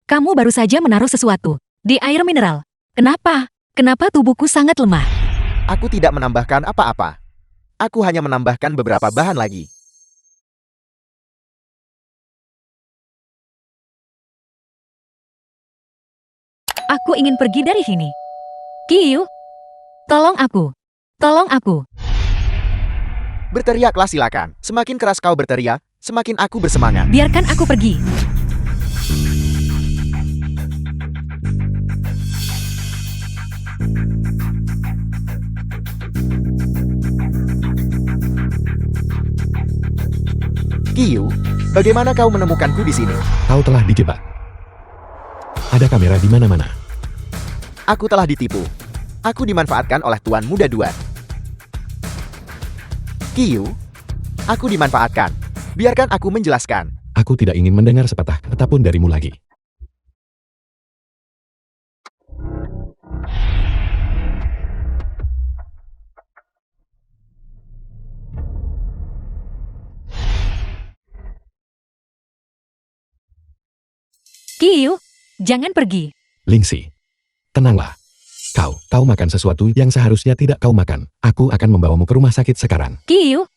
Kamu baru saja menaruh sesuatu di air mineral. Kenapa? Kenapa tubuhku sangat lemah? Aku tidak menambahkan apa-apa. Aku hanya menambahkan beberapa bahan lagi. Aku ingin pergi dari sini. Kiyu, tolong aku. Tolong aku. Berteriaklah silakan. Semakin keras kau berteriak, semakin aku bersemangat. Biarkan aku pergi. Kiyu, bagaimana kau menemukanku di sini? Kau telah dijebak. Ada kamera di mana-mana. Aku telah ditipu. Aku dimanfaatkan oleh Tuan Muda Duan. Kiyu, aku dimanfaatkan. Biarkan aku menjelaskan. Aku tidak ingin mendengar sepatah kata pun darimu lagi. Kiyu, jangan pergi. Lingxi, tenanglah. Kau makan sesuatu yang seharusnya tidak kau makan. Aku akan membawamu ke rumah sakit sekarang. Kiyu.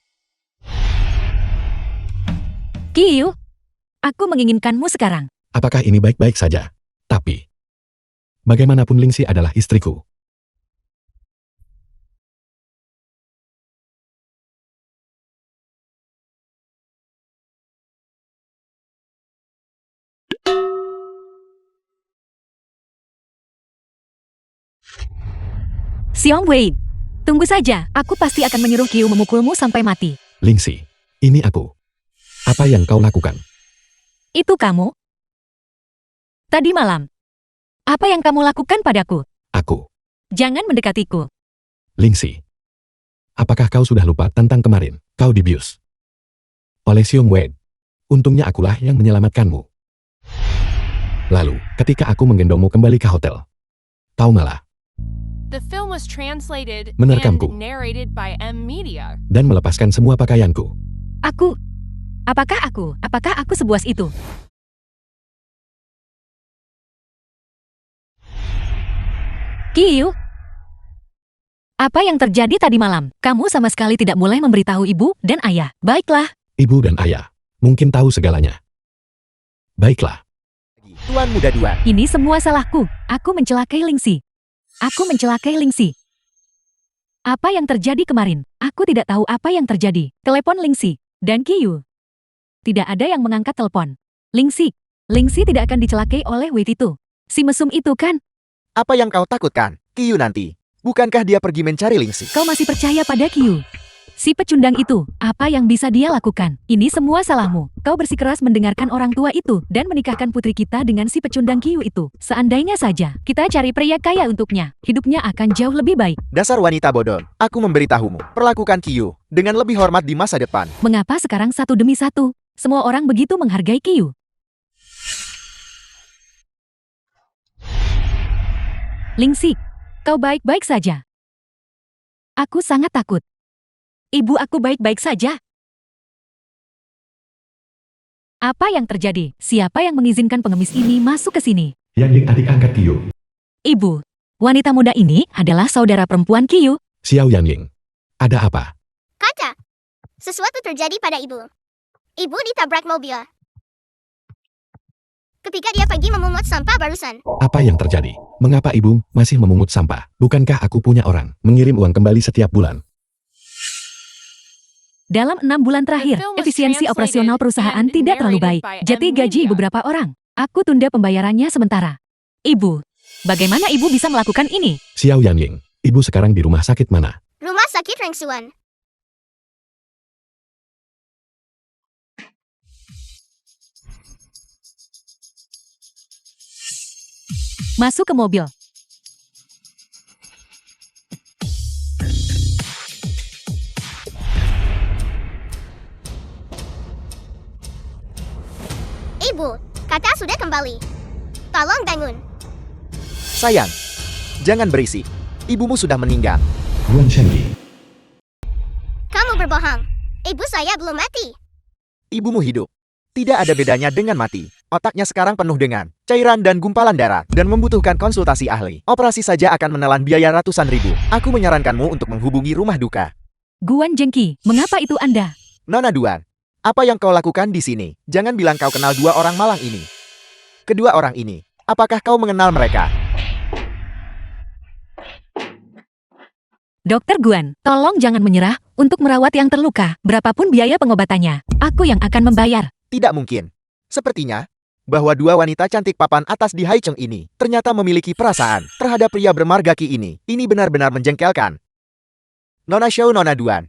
Kiyu, aku menginginkanmu sekarang. Apakah ini baik-baik saja? Tapi, bagaimanapun Lingxi adalah istriku. Xiong Wei, tunggu saja. Aku pasti akan menyuruh Kiyu memukulmu sampai mati. Lingxi, ini aku. Apa yang kau lakukan? Itu kamu? Tadi malam. Apa yang kamu lakukan padaku? Aku. Jangan mendekatiku. Lingxi, apakah kau sudah lupa tentang kemarin? Kau dibius oleh Xiong Wei. Untungnya akulah yang menyelamatkanmu. Lalu, ketika aku menggendongmu kembali ke hotel, kau malah The film was translated Menerkamku. and narrated by M Media. dan melepaskan semua pakaianku. Apakah aku sebuas itu? Kiyu, apa yang terjadi tadi malam? Kamu sama sekali tidak mulai memberitahu ibu dan ayah. Baiklah, Ibu dan ayah mungkin tahu segalanya. Baiklah, Tuan Muda Duan. ini semua salahku. Aku mencelakai Lingxi. Apa yang terjadi kemarin? Aku tidak tahu apa yang terjadi. Telepon Lingxi dan Kiyu. Tidak ada yang mengangkat telepon. Lingxi tidak akan dicelakai oleh Wei itu. Si mesum itu kan? Apa yang kau takutkan? Kiyu nanti. Bukankah dia pergi mencari Lingxi? Kau masih percaya pada Kiyu? Si pecundang itu, apa yang bisa dia lakukan? Ini semua salahmu. Kau bersikeras mendengarkan orang tua itu dan menikahkan putri kita dengan si pecundang Kiyu itu. Seandainya saja kita cari pria kaya untuknya, hidupnya akan jauh lebih baik. Dasar wanita bodoh. Aku memberitahumu. Perlakukan Kiyu dengan lebih hormat di masa depan. Mengapa sekarang satu demi satu, semua orang begitu menghargai Kiyu? Lingxi, kau baik-baik saja. Aku sangat takut. Ibu aku baik-baik saja. Apa yang terjadi? Siapa yang mengizinkan pengemis ini masuk ke sini? Yang adik angkat Kiyu. Ibu, wanita muda ini adalah saudara perempuan Kiyu. Xiao Yanling. Ada apa? Kaca, sesuatu terjadi pada ibu. Ibu ditabrak mobil. Ketika dia pergi memungut sampah barusan. Apa yang terjadi? Mengapa ibu masih memungut sampah? Bukankah aku punya orang mengirim uang kembali setiap bulan? Dalam 6 bulan terakhir, efisiensi operasional perusahaan tidak terlalu baik. Jadi gaji beberapa orang. Aku tunda pembayarannya sementara. Ibu, bagaimana ibu bisa melakukan ini? Xiao Yanling, ibu sekarang di rumah sakit mana? Rumah sakit Rengsuan. Masuk ke mobil. Ibu, Kata sudah kembali. Tolong bangun. Sayang, jangan berisik. Ibumu sudah meninggal. Guan Shenli. Kamu berbohong. Ibu saya belum mati. Ibumu hidup. Tidak ada bedanya dengan mati. Otaknya sekarang penuh dengan cairan dan gumpalan darah dan membutuhkan konsultasi ahli. Operasi saja akan menelan biaya ratusan ribu. Aku menyarankanmu untuk menghubungi rumah duka. Guan Zhengqi, mengapa itu Anda? Nona Duan, apa yang kau lakukan di sini? Jangan bilang kau kenal dua orang malang ini. Kedua orang ini, apakah kau mengenal mereka? Dokter Guan, tolong jangan menyerah untuk merawat yang terluka. Berapapun biaya pengobatannya, aku yang akan membayar. Tidak mungkin. Sepertinya bahwa dua wanita cantik papan atas di Haicheng ini ternyata memiliki perasaan terhadap pria bermargaki ini. Ini benar-benar menjengkelkan. Nona Xiao, Nona Duan,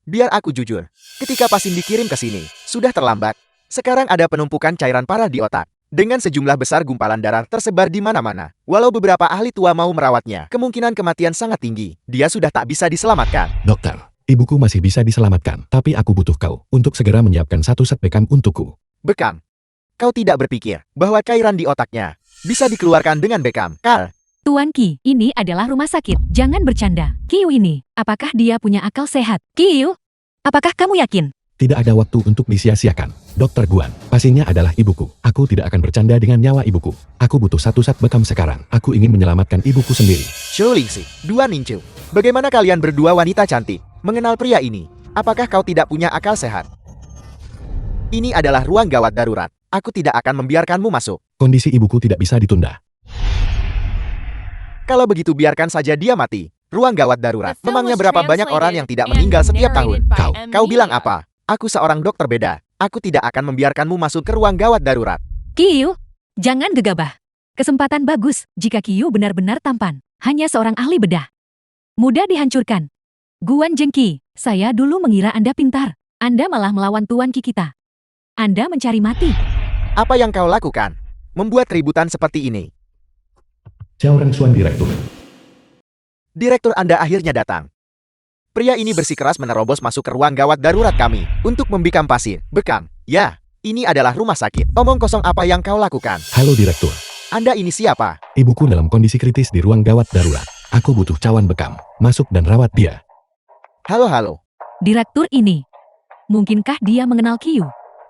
biar aku jujur. Ketika Pasin dikirim ke sini, sudah terlambat. Sekarang ada penumpukan cairan parah di otak. Dengan sejumlah besar gumpalan darah tersebar di mana-mana. Walau beberapa ahli tua mau merawatnya, kemungkinan kematian sangat tinggi. Dia sudah tak bisa diselamatkan. Dokter, ibuku masih bisa diselamatkan, tapi aku butuh kau untuk segera menyiapkan satu set bekam untukku. Bekam. Kau tidak berpikir bahwa cairan di otaknya bisa dikeluarkan dengan bekam, Kal? Tuan Qi, ini adalah rumah sakit. Jangan bercanda. Qiu ini, apakah dia punya akal sehat? Qiu, apakah kamu yakin? Tidak ada waktu untuk disia-siakan. Dokter Guan, pasiennya adalah ibuku. Aku tidak akan bercanda dengan nyawa ibuku. Aku butuh satu set bekam sekarang. Aku ingin menyelamatkan ibuku sendiri. Xiao Lingxi, Duan Ningqiu. Bagaimana kalian berdua wanita cantik mengenal pria ini? Apakah kau tidak punya akal sehat? Ini adalah ruang gawat darurat. Aku tidak akan membiarkanmu masuk. Kondisi ibuku tidak bisa ditunda. Kalau begitu biarkan saja dia mati. Ruang gawat darurat. The film Memangnya was berapa banyak orang yang tidak meninggal translated setiap and tahun? narrated by Kau M. bilang Media. apa? Aku seorang dokter beda. Aku tidak akan membiarkanmu masuk ke ruang gawat darurat. Qiu, jangan gegabah. Kesempatan bagus jika Qiu benar-benar tampan. Hanya seorang ahli bedah. Mudah dihancurkan. Guan Zhengqi, saya dulu mengira Anda pintar. Anda malah melawan Tuan Qi kita. Anda mencari mati. Apa yang kau lakukan? Membuat keributan seperti ini. Xiao Rengsuan, Direktur. Direktur Anda akhirnya datang. Pria ini bersikeras menerobos masuk ke ruang gawat darurat kami untuk membikam pasien. Bekam. Ya, ini adalah rumah sakit. Omong kosong apa yang kau lakukan? Halo Direktur. Anda ini siapa? Ibuku dalam kondisi kritis di ruang gawat darurat. Aku butuh cawan bekam. Masuk dan rawat dia. Halo. Direktur ini. Mungkinkah dia mengenal Qiu?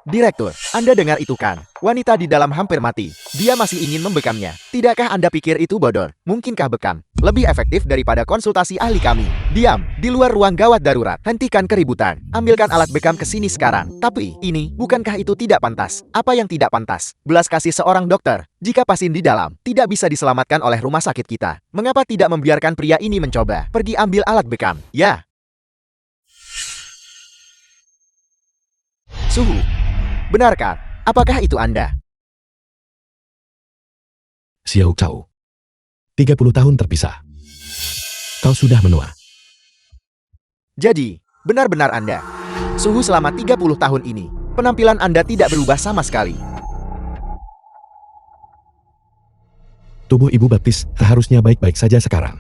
Direktur, Anda dengar itu kan? Wanita di dalam hampir mati. Dia masih ingin membekamnya. Tidakkah Anda pikir itu bodor? Mungkinkah bekam lebih efektif daripada konsultasi ahli kami? Diam, di luar ruang gawat darurat. Hentikan keributan. Ambilkan alat bekam ke sini sekarang. Tapi, ini, bukankah itu tidak pantas? Apa yang tidak pantas? Belas kasih seorang dokter. Jika pasien di dalam tidak bisa diselamatkan oleh rumah sakit kita, mengapa tidak membiarkan pria ini mencoba? Pergi ambil alat bekam. Ya. Suhu. Benarkah? Apakah itu Anda? Xiao Cao. 30 tahun terpisah. Kau sudah menua. Jadi, benar-benar Anda. Suhu selama 30 tahun ini, penampilan Anda tidak berubah sama sekali. Tubuh Ibu Baptis seharusnya baik-baik saja sekarang.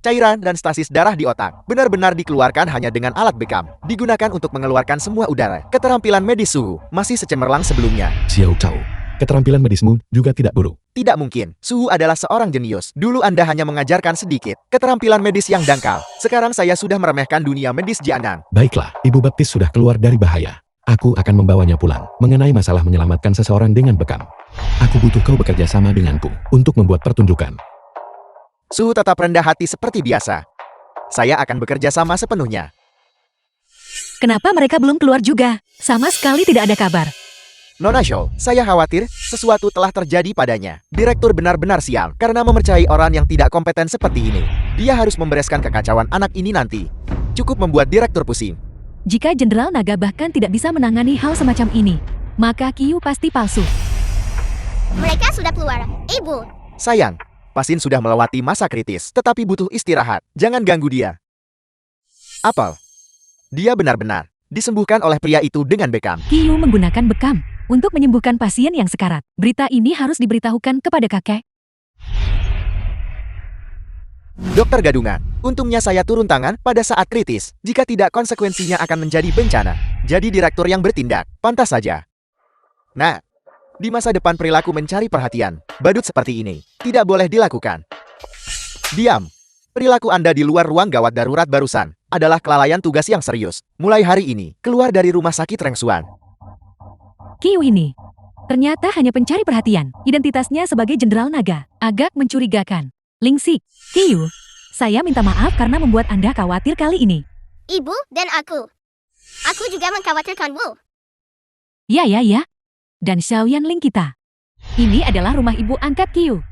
Cairan dan stasis darah di otak benar-benar dikeluarkan hanya dengan alat bekam. Digunakan untuk mengeluarkan semua udara. Keterampilan medis Suhu masih secemerlang sebelumnya. Xiao Cao. Keterampilan medismu juga tidak buruk. Tidak mungkin. Suhu adalah seorang jenius. Dulu Anda hanya mengajarkan sedikit keterampilan medis yang dangkal. Sekarang saya sudah meremehkan dunia medis Jianan. Baiklah, Ibu Baptis sudah keluar dari bahaya. Aku akan membawanya pulang. Mengenai masalah menyelamatkan seseorang dengan bekam, aku butuh kau bekerja sama denganku untuk membuat pertunjukan. Suhu tetap rendah hati seperti biasa. Saya akan bekerja sama sepenuhnya. Kenapa mereka belum keluar juga? Sama sekali tidak ada kabar. Nona Xiao, saya khawatir sesuatu telah terjadi padanya. Direktur benar-benar sial karena mempercayai orang yang tidak kompeten seperti ini. Dia harus membereskan kekacauan anak ini nanti. Cukup membuat direktur pusing. Jika Jenderal Naga bahkan tidak bisa menangani hal semacam ini, maka Qiu pasti palsu. Mereka sudah keluar. Ibu, Sayang, pasien sudah melewati masa kritis, tetapi butuh istirahat. Jangan ganggu dia. Apel. Dia benar-benar disembuhkan oleh pria itu dengan bekam. Qiu menggunakan bekam untuk menyembuhkan pasien yang sekarat. Berita ini harus diberitahukan kepada kakek. Dokter gadungan, untungnya saya turun tangan pada saat kritis. Jika tidak, konsekuensinya akan menjadi bencana. Jadi direktur yang bertindak, pantas saja. Nah, di masa depan perilaku mencari perhatian, badut seperti ini, tidak boleh dilakukan. Diam. Perilaku Anda di luar ruang gawat darurat barusan adalah kelalaian tugas yang serius. Mulai hari ini, keluar dari rumah sakit Rengsuan. Qiu ini. Ternyata hanya pencari perhatian. Identitasnya sebagai Jenderal Naga. Agak mencurigakan. Lingxi, Qiyu, saya minta maaf karena membuat Anda khawatir kali ini. Ibu dan aku. Aku juga mengkhawatirkanmu. Ya. Dan Xiaoyan Ling kita. Ini adalah rumah ibu angkat Qiyu.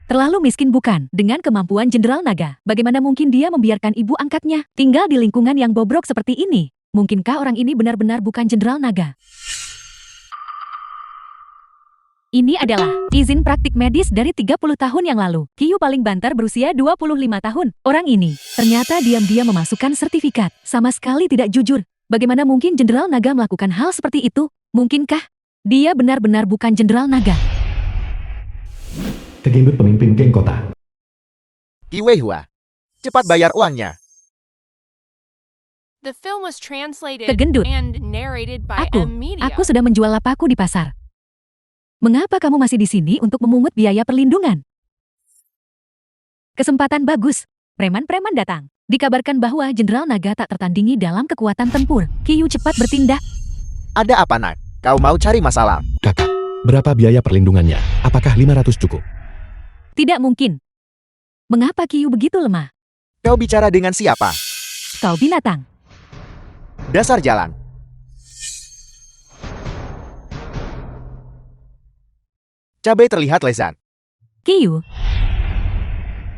Terlalu miskin bukan? Dengan kemampuan Jenderal Naga, bagaimana mungkin dia membiarkan ibu angkatnya tinggal di lingkungan yang bobrok seperti ini? Mungkinkah orang ini benar-benar bukan Jenderal Naga? Ini adalah izin praktik medis dari 30 tahun yang lalu. Qiyu paling banter berusia 25 tahun. Orang ini ternyata diam-diam memasukkan sertifikat. Sama sekali tidak jujur. Bagaimana mungkin Jenderal Naga melakukan hal seperti itu? Mungkinkah dia benar-benar bukan Jenderal Naga? Kegendut pemimpin geng kota. Qi Weihua. Cepat bayar uangnya. The film was translated Kegendut. and narrated by M Media. Aku sudah menjual lapaku di pasar. Mengapa kamu masih di sini untuk memungut biaya perlindungan? Kesempatan bagus. Preman-preman datang. Dikabarkan bahwa Jenderal Naga tak tertandingi dalam kekuatan tempur. Qiyu cepat bertindak. Ada apa nak? Kau mau cari masalah? Kakak, berapa biaya perlindungannya? Apakah 500 cukup? Tidak mungkin. Mengapa Qiyu begitu lemah? Kau bicara dengan siapa? Kau binatang. Dasar jalan. Cabai terlihat lezat. Qiyu.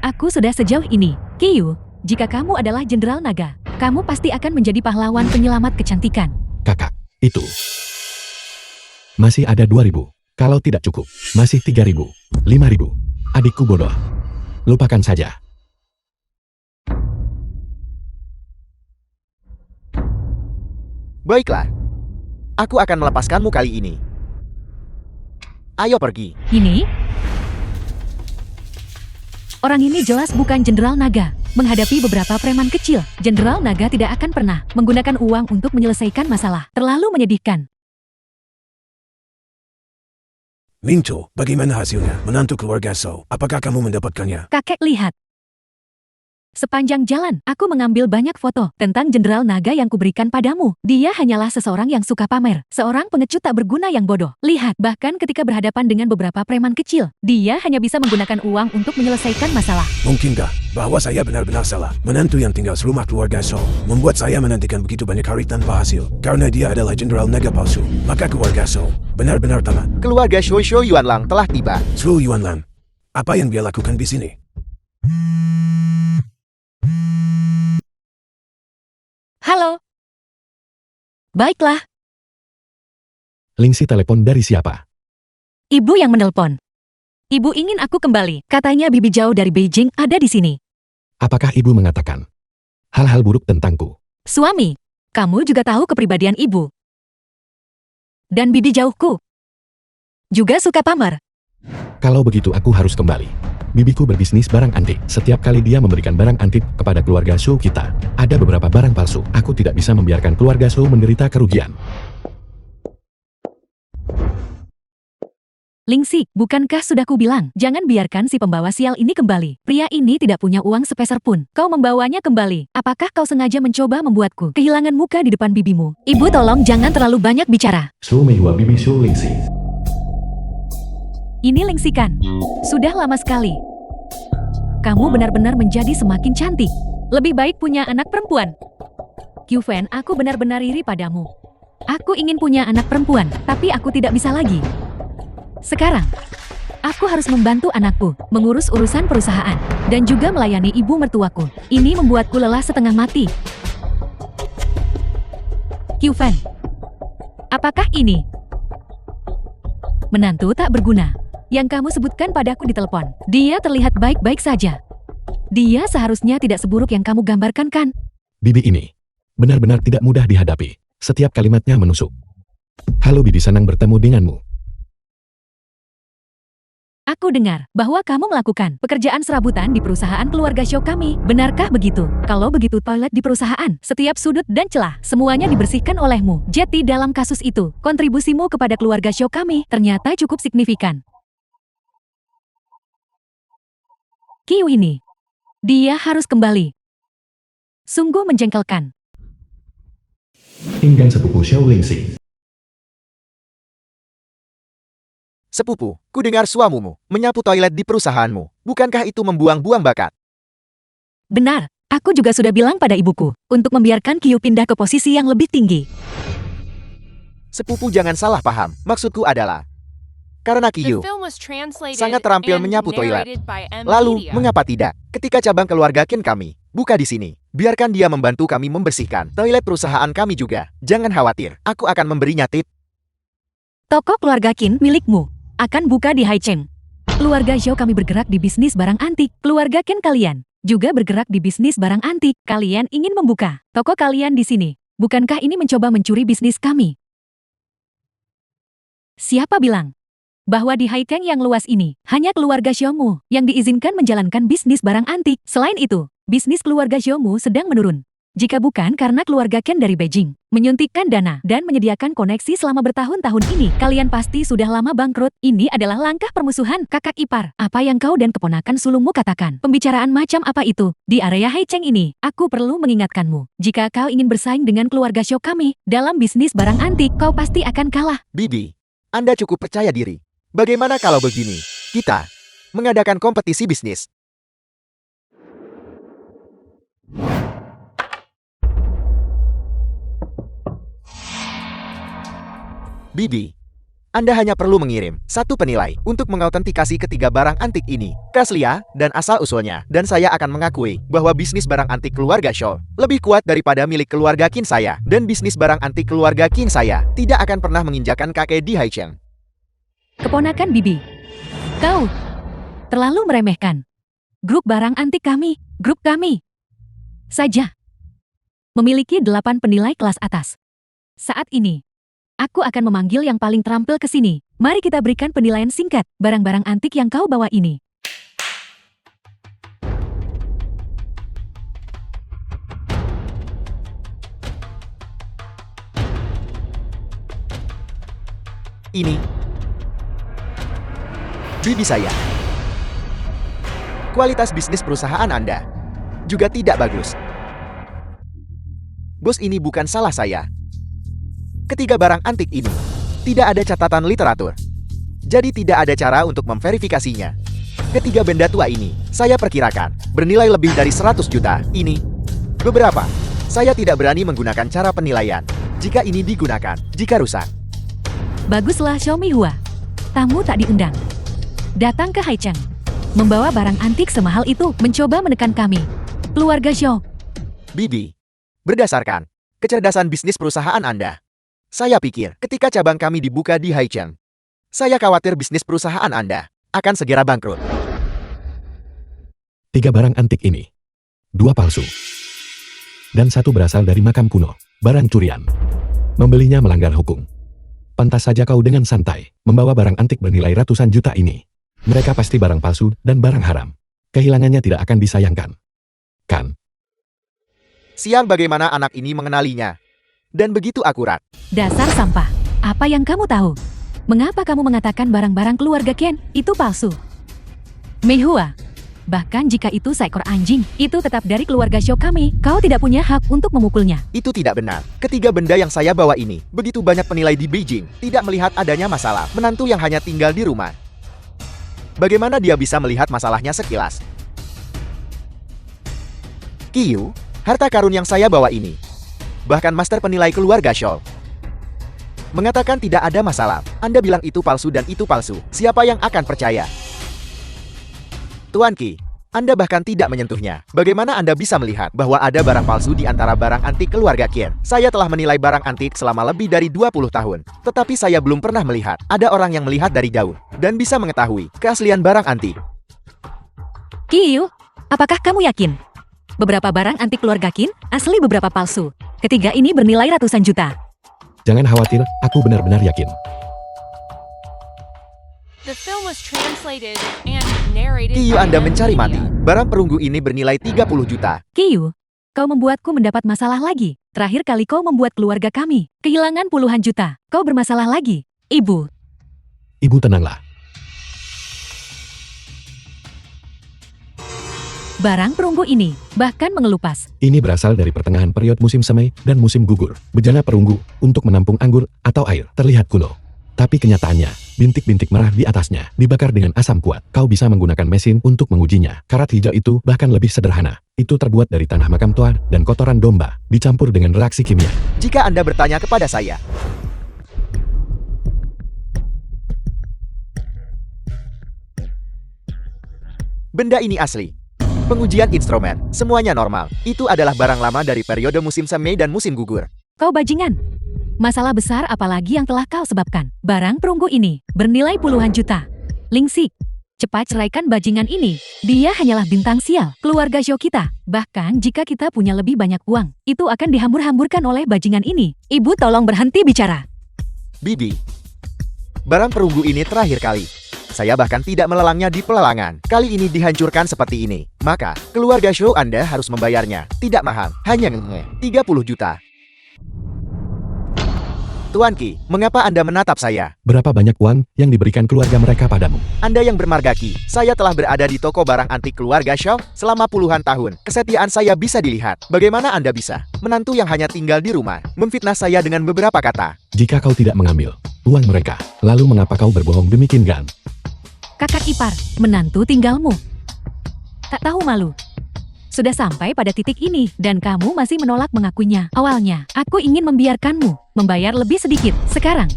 Aku sudah sejauh ini. Qiyu, jika kamu adalah Jenderal Naga, kamu pasti akan menjadi pahlawan penyelamat kecantikan. Kakak, itu. Masih ada 2.000. Kalau tidak cukup, masih 3.000. 5.000. Adikku bodoh. Lupakan saja. Baiklah. Aku akan melepaskanmu kali ini. Ayo pergi. Ini? Orang ini jelas bukan Jenderal Naga. Menghadapi beberapa preman kecil, Jenderal Naga tidak akan pernah menggunakan uang untuk menyelesaikan masalah. Terlalu menyedihkan. Minto, bagaimana hasilnya? Menantu keluarga So, apakah kamu mendapatkannya? Kakek lihat. Sepanjang jalan, aku mengambil banyak foto tentang Jenderal Naga yang kuberikan padamu. Dia hanyalah seseorang yang suka pamer. Seorang pengecut tak berguna yang bodoh. Lihat, bahkan ketika berhadapan dengan beberapa preman kecil, dia hanya bisa menggunakan uang untuk menyelesaikan masalah. Mungkinkah bahwa saya benar-benar salah? Menantu yang tinggal serumah keluarga So membuat saya menantikan begitu banyak hari tanpa hasil. Karena dia adalah Jenderal Naga palsu. Maka keluarga So benar-benar tamat. Keluarga Shui Yuanlang telah tiba. Su Yuanlan, apa yang dia lakukan di sini? Halo. Baiklah, Lingxi telepon dari siapa? ibu yang menelpon. Ibu ingin aku kembali. Katanya Bibi Zhao dari Beijing ada di sini. Apakah ibu mengatakan hal-hal buruk tentangku? Suami, kamu juga tahu kepribadian ibu. Dan Bibi Zhao-ku juga suka pamer. Kalau begitu aku harus kembali. Bibiku berbisnis barang antik. Setiap kali dia memberikan barang antik kepada keluarga Su kita, ada beberapa barang palsu. Aku tidak bisa membiarkan keluarga Su menderita kerugian. Lingxi, bukankah sudah kubilang, jangan biarkan si pembawa sial ini kembali. Pria ini tidak punya uang sepeser pun. Kau membawanya kembali. Apakah kau sengaja mencoba membuatku kehilangan muka di depan bibimu? Ibu tolong jangan terlalu banyak bicara. Su Meihua Bibi Su Lingxi. Ini Lingxi kan? Sudah lama sekali. Kamu benar-benar menjadi semakin cantik. Lebih baik punya anak perempuan. Qiu Fan, aku benar-benar iri padamu. Aku ingin punya anak perempuan, tapi aku tidak bisa lagi. Sekarang, aku harus membantu anakku, mengurus urusan perusahaan, dan juga melayani ibu mertuaku. Ini membuatku lelah setengah mati. Qiu Fan, apakah ini? Menantu tak berguna. Yang kamu sebutkan padaku di telepon. Dia terlihat baik-baik saja. Dia seharusnya tidak seburuk yang kamu gambarkan kan? Bibi ini benar-benar tidak mudah dihadapi. Setiap kalimatnya menusuk. Halo Bibi, senang bertemu denganmu. Aku dengar bahwa kamu melakukan pekerjaan serabutan di perusahaan keluarga Xiao kami. Benarkah begitu? Kalau begitu toilet di perusahaan, setiap sudut dan celah, semuanya dibersihkan olehmu. Jadi dalam kasus itu, kontribusimu kepada keluarga Xiao kami ternyata cukup signifikan. Qiu ini, dia harus kembali. Sungguh menjengkelkan. Inggan sepupu Xiao Lingxi. Sepupu, ku dengar suamumu menyapu toilet di perusahaanmu. Bukankah itu membuang-buang bakat? Benar, aku juga sudah bilang pada ibuku untuk membiarkan Kyu pindah ke posisi yang lebih tinggi. Sepupu jangan salah paham. Maksudku adalah, karena The Kyu film was translated sangat terampil and menyapu toilet. narrated by M. Lalu, Media. mengapa tidak? Ketika cabang keluarga Ken kami buka di sini, biarkan dia membantu kami membersihkan toilet perusahaan kami juga. Jangan khawatir, aku akan memberinya tip. Toko keluarga Qin milikmu akan buka di Haicheng. Keluarga Zhou kami bergerak di bisnis barang antik. Keluarga Ken kalian juga bergerak di bisnis barang antik. Kalian ingin membuka toko kalian di sini. Bukankah ini mencoba mencuri bisnis kami? Siapa bilang bahwa di Haicheng yang luas ini hanya keluarga Zhoumu yang diizinkan menjalankan bisnis barang antik? Selain itu, bisnis keluarga Zhoumu sedang menurun. Jika bukan karena keluarga Ken dari Beijing menyuntikkan dana dan menyediakan koneksi selama bertahun-tahun ini, kalian pasti sudah lama bangkrut. Ini adalah langkah permusuhan kakak ipar. Apa yang kau dan keponakan sulungmu katakan? Pembicaraan macam apa itu? Di area Haicheng ini, aku perlu mengingatkanmu. Jika kau ingin bersaing dengan keluarga Zhou kami dalam bisnis barang antik, kau pasti akan kalah. Bibi, Anda cukup percaya diri. Bagaimana kalau begini? Kita mengadakan kompetisi bisnis. Bibi, Anda hanya perlu mengirim satu penilai untuk mengautentikasi ketiga barang antik ini, keaslian dan asal-usulnya, dan saya akan mengakui bahwa bisnis barang antik keluarga Shaw lebih kuat daripada milik keluarga Qin saya, dan bisnis barang antik keluarga Qin saya tidak akan pernah menginjakan kaki di Haicheng. Keponakan Bibi, kau terlalu meremehkan grup barang antik kami. Grup kami saja memiliki 8 penilai kelas atas. Saat ini, aku akan memanggil yang paling terampil ke sini. Mari kita berikan penilaian singkat barang-barang antik yang kau bawa ini. Ini Bibi saya. Kualitas bisnis perusahaan Anda juga tidak bagus. Bos, ini bukan salah saya. Ketiga barang antik ini tidak ada catatan literatur. Jadi tidak ada cara untuk memverifikasinya. Ketiga benda tua ini, saya perkirakan, bernilai lebih dari 100 juta. Ini beberapa. Saya tidak berani menggunakan cara penilaian. Jika ini digunakan, jika rusak. Baguslah Xiaomi Hua. Tamu tak diundang datang ke Haicheng, membawa barang antik semahal itu, mencoba menekan kami. Keluarga Zhou. Bibi, berdasarkan kecerdasan bisnis perusahaan Anda, saya pikir ketika cabang kami dibuka di Haicheng, saya khawatir bisnis perusahaan Anda akan segera bangkrut. 3 barang antik ini, 2 palsu, dan 1 berasal dari makam kuno, barang curian. Membelinya melanggar hukum. Pantas saja kau dengan santai membawa barang antik bernilai ratusan juta ini. Mereka pasti barang palsu dan barang haram. Kehilangannya tidak akan disayangkan. Kan? Siang bagaimana anak ini mengenalinya. Dan begitu akurat. Dasar sampah. Apa yang kamu tahu? Mengapa kamu mengatakan barang-barang keluarga Ken itu palsu? Mei Hua, bahkan jika itu seekor anjing, itu tetap dari keluarga Zhou kami. Kau tidak punya hak untuk memukulnya. Itu tidak benar. Ketiga benda yang saya bawa ini, begitu banyak penilai di Beijing, tidak melihat adanya masalah. Menantu yang hanya tinggal di rumah. Bagaimana dia bisa melihat masalahnya sekilas? Kyu, harta karun yang saya bawa ini, bahkan master penilai keluarga Shaw mengatakan tidak ada masalah. Anda bilang itu palsu dan itu palsu. Siapa yang akan percaya? Tuan Qi, Anda bahkan tidak menyentuhnya. Bagaimana Anda bisa melihat bahwa ada barang palsu di antara barang antik keluarga Qin? Saya telah menilai barang antik selama lebih dari 20 tahun. Tetapi saya belum pernah melihat ada orang yang melihat dari jauh dan bisa mengetahui keaslian barang antik. Kyu, apakah kamu yakin? Beberapa barang antik keluarga Qin asli, beberapa palsu. Ketiga ini bernilai ratusan juta. Jangan khawatir, aku benar-benar yakin. The film was translated and narrated Kyu, by Anda M. mencari mati. Media. Barang perunggu ini bernilai 30 juta. Kyu, kau membuatku mendapat masalah lagi. Terakhir kali kau membuat keluarga kami kehilangan puluhan juta. Kau bermasalah lagi, Ibu. Ibu tenanglah. Barang perunggu ini bahkan mengelupas. Ini berasal dari pertengahan periode musim semai dan musim gugur. Bejana perunggu untuk menampung anggur atau air terlihat kuno. Tapi kenyataannya, bintik-bintik merah di atasnya dibakar dengan asam kuat. Kau bisa menggunakan mesin untuk mengujinya. Karat hijau itu bahkan lebih sederhana. Itu terbuat dari tanah makam tua dan kotoran domba, dicampur dengan reaksi kimia. Jika Anda bertanya kepada saya, benda ini asli. Pengujian instrumen, semuanya normal. Itu adalah barang lama dari periode musim semi dan musim gugur. Kau bajingan. Masalah besar apalagi yang telah kau sebabkan. Barang perunggu ini bernilai puluhan juta. Lingsik, cepat ceraikan bajingan ini. Dia hanyalah bintang sial, keluarga Zhou kita. Bahkan jika kita punya lebih banyak uang, itu akan dihambur-hamburkan oleh bajingan ini. Ibu tolong berhenti bicara. Bibi, barang perunggu ini terakhir kali. Saya bahkan tidak melalangnya di pelelangan. Kali ini dihancurkan seperti ini. Maka, keluarga Zhou Anda harus membayarnya. Tidak mahal, hanya 30 juta. Tuan Qi, mengapa Anda menatap saya? Berapa banyak uang yang diberikan keluarga mereka padamu? Anda yang bermarga Qi, saya telah berada di toko barang antik keluarga Zhou selama puluhan tahun. Kesetiaan saya bisa dilihat. Bagaimana Anda bisa? Menantu yang hanya tinggal di rumah, memfitnah saya dengan beberapa kata. Jika kau tidak mengambil uang mereka, lalu mengapa kau berbohong demikian? Kakak ipar, menantu tinggalmu. Tak tahu malu. Sudah sampai pada titik ini, dan kamu masih menolak mengakuinya. Awalnya, aku ingin membiarkanmu membayar lebih sedikit. Sekarang,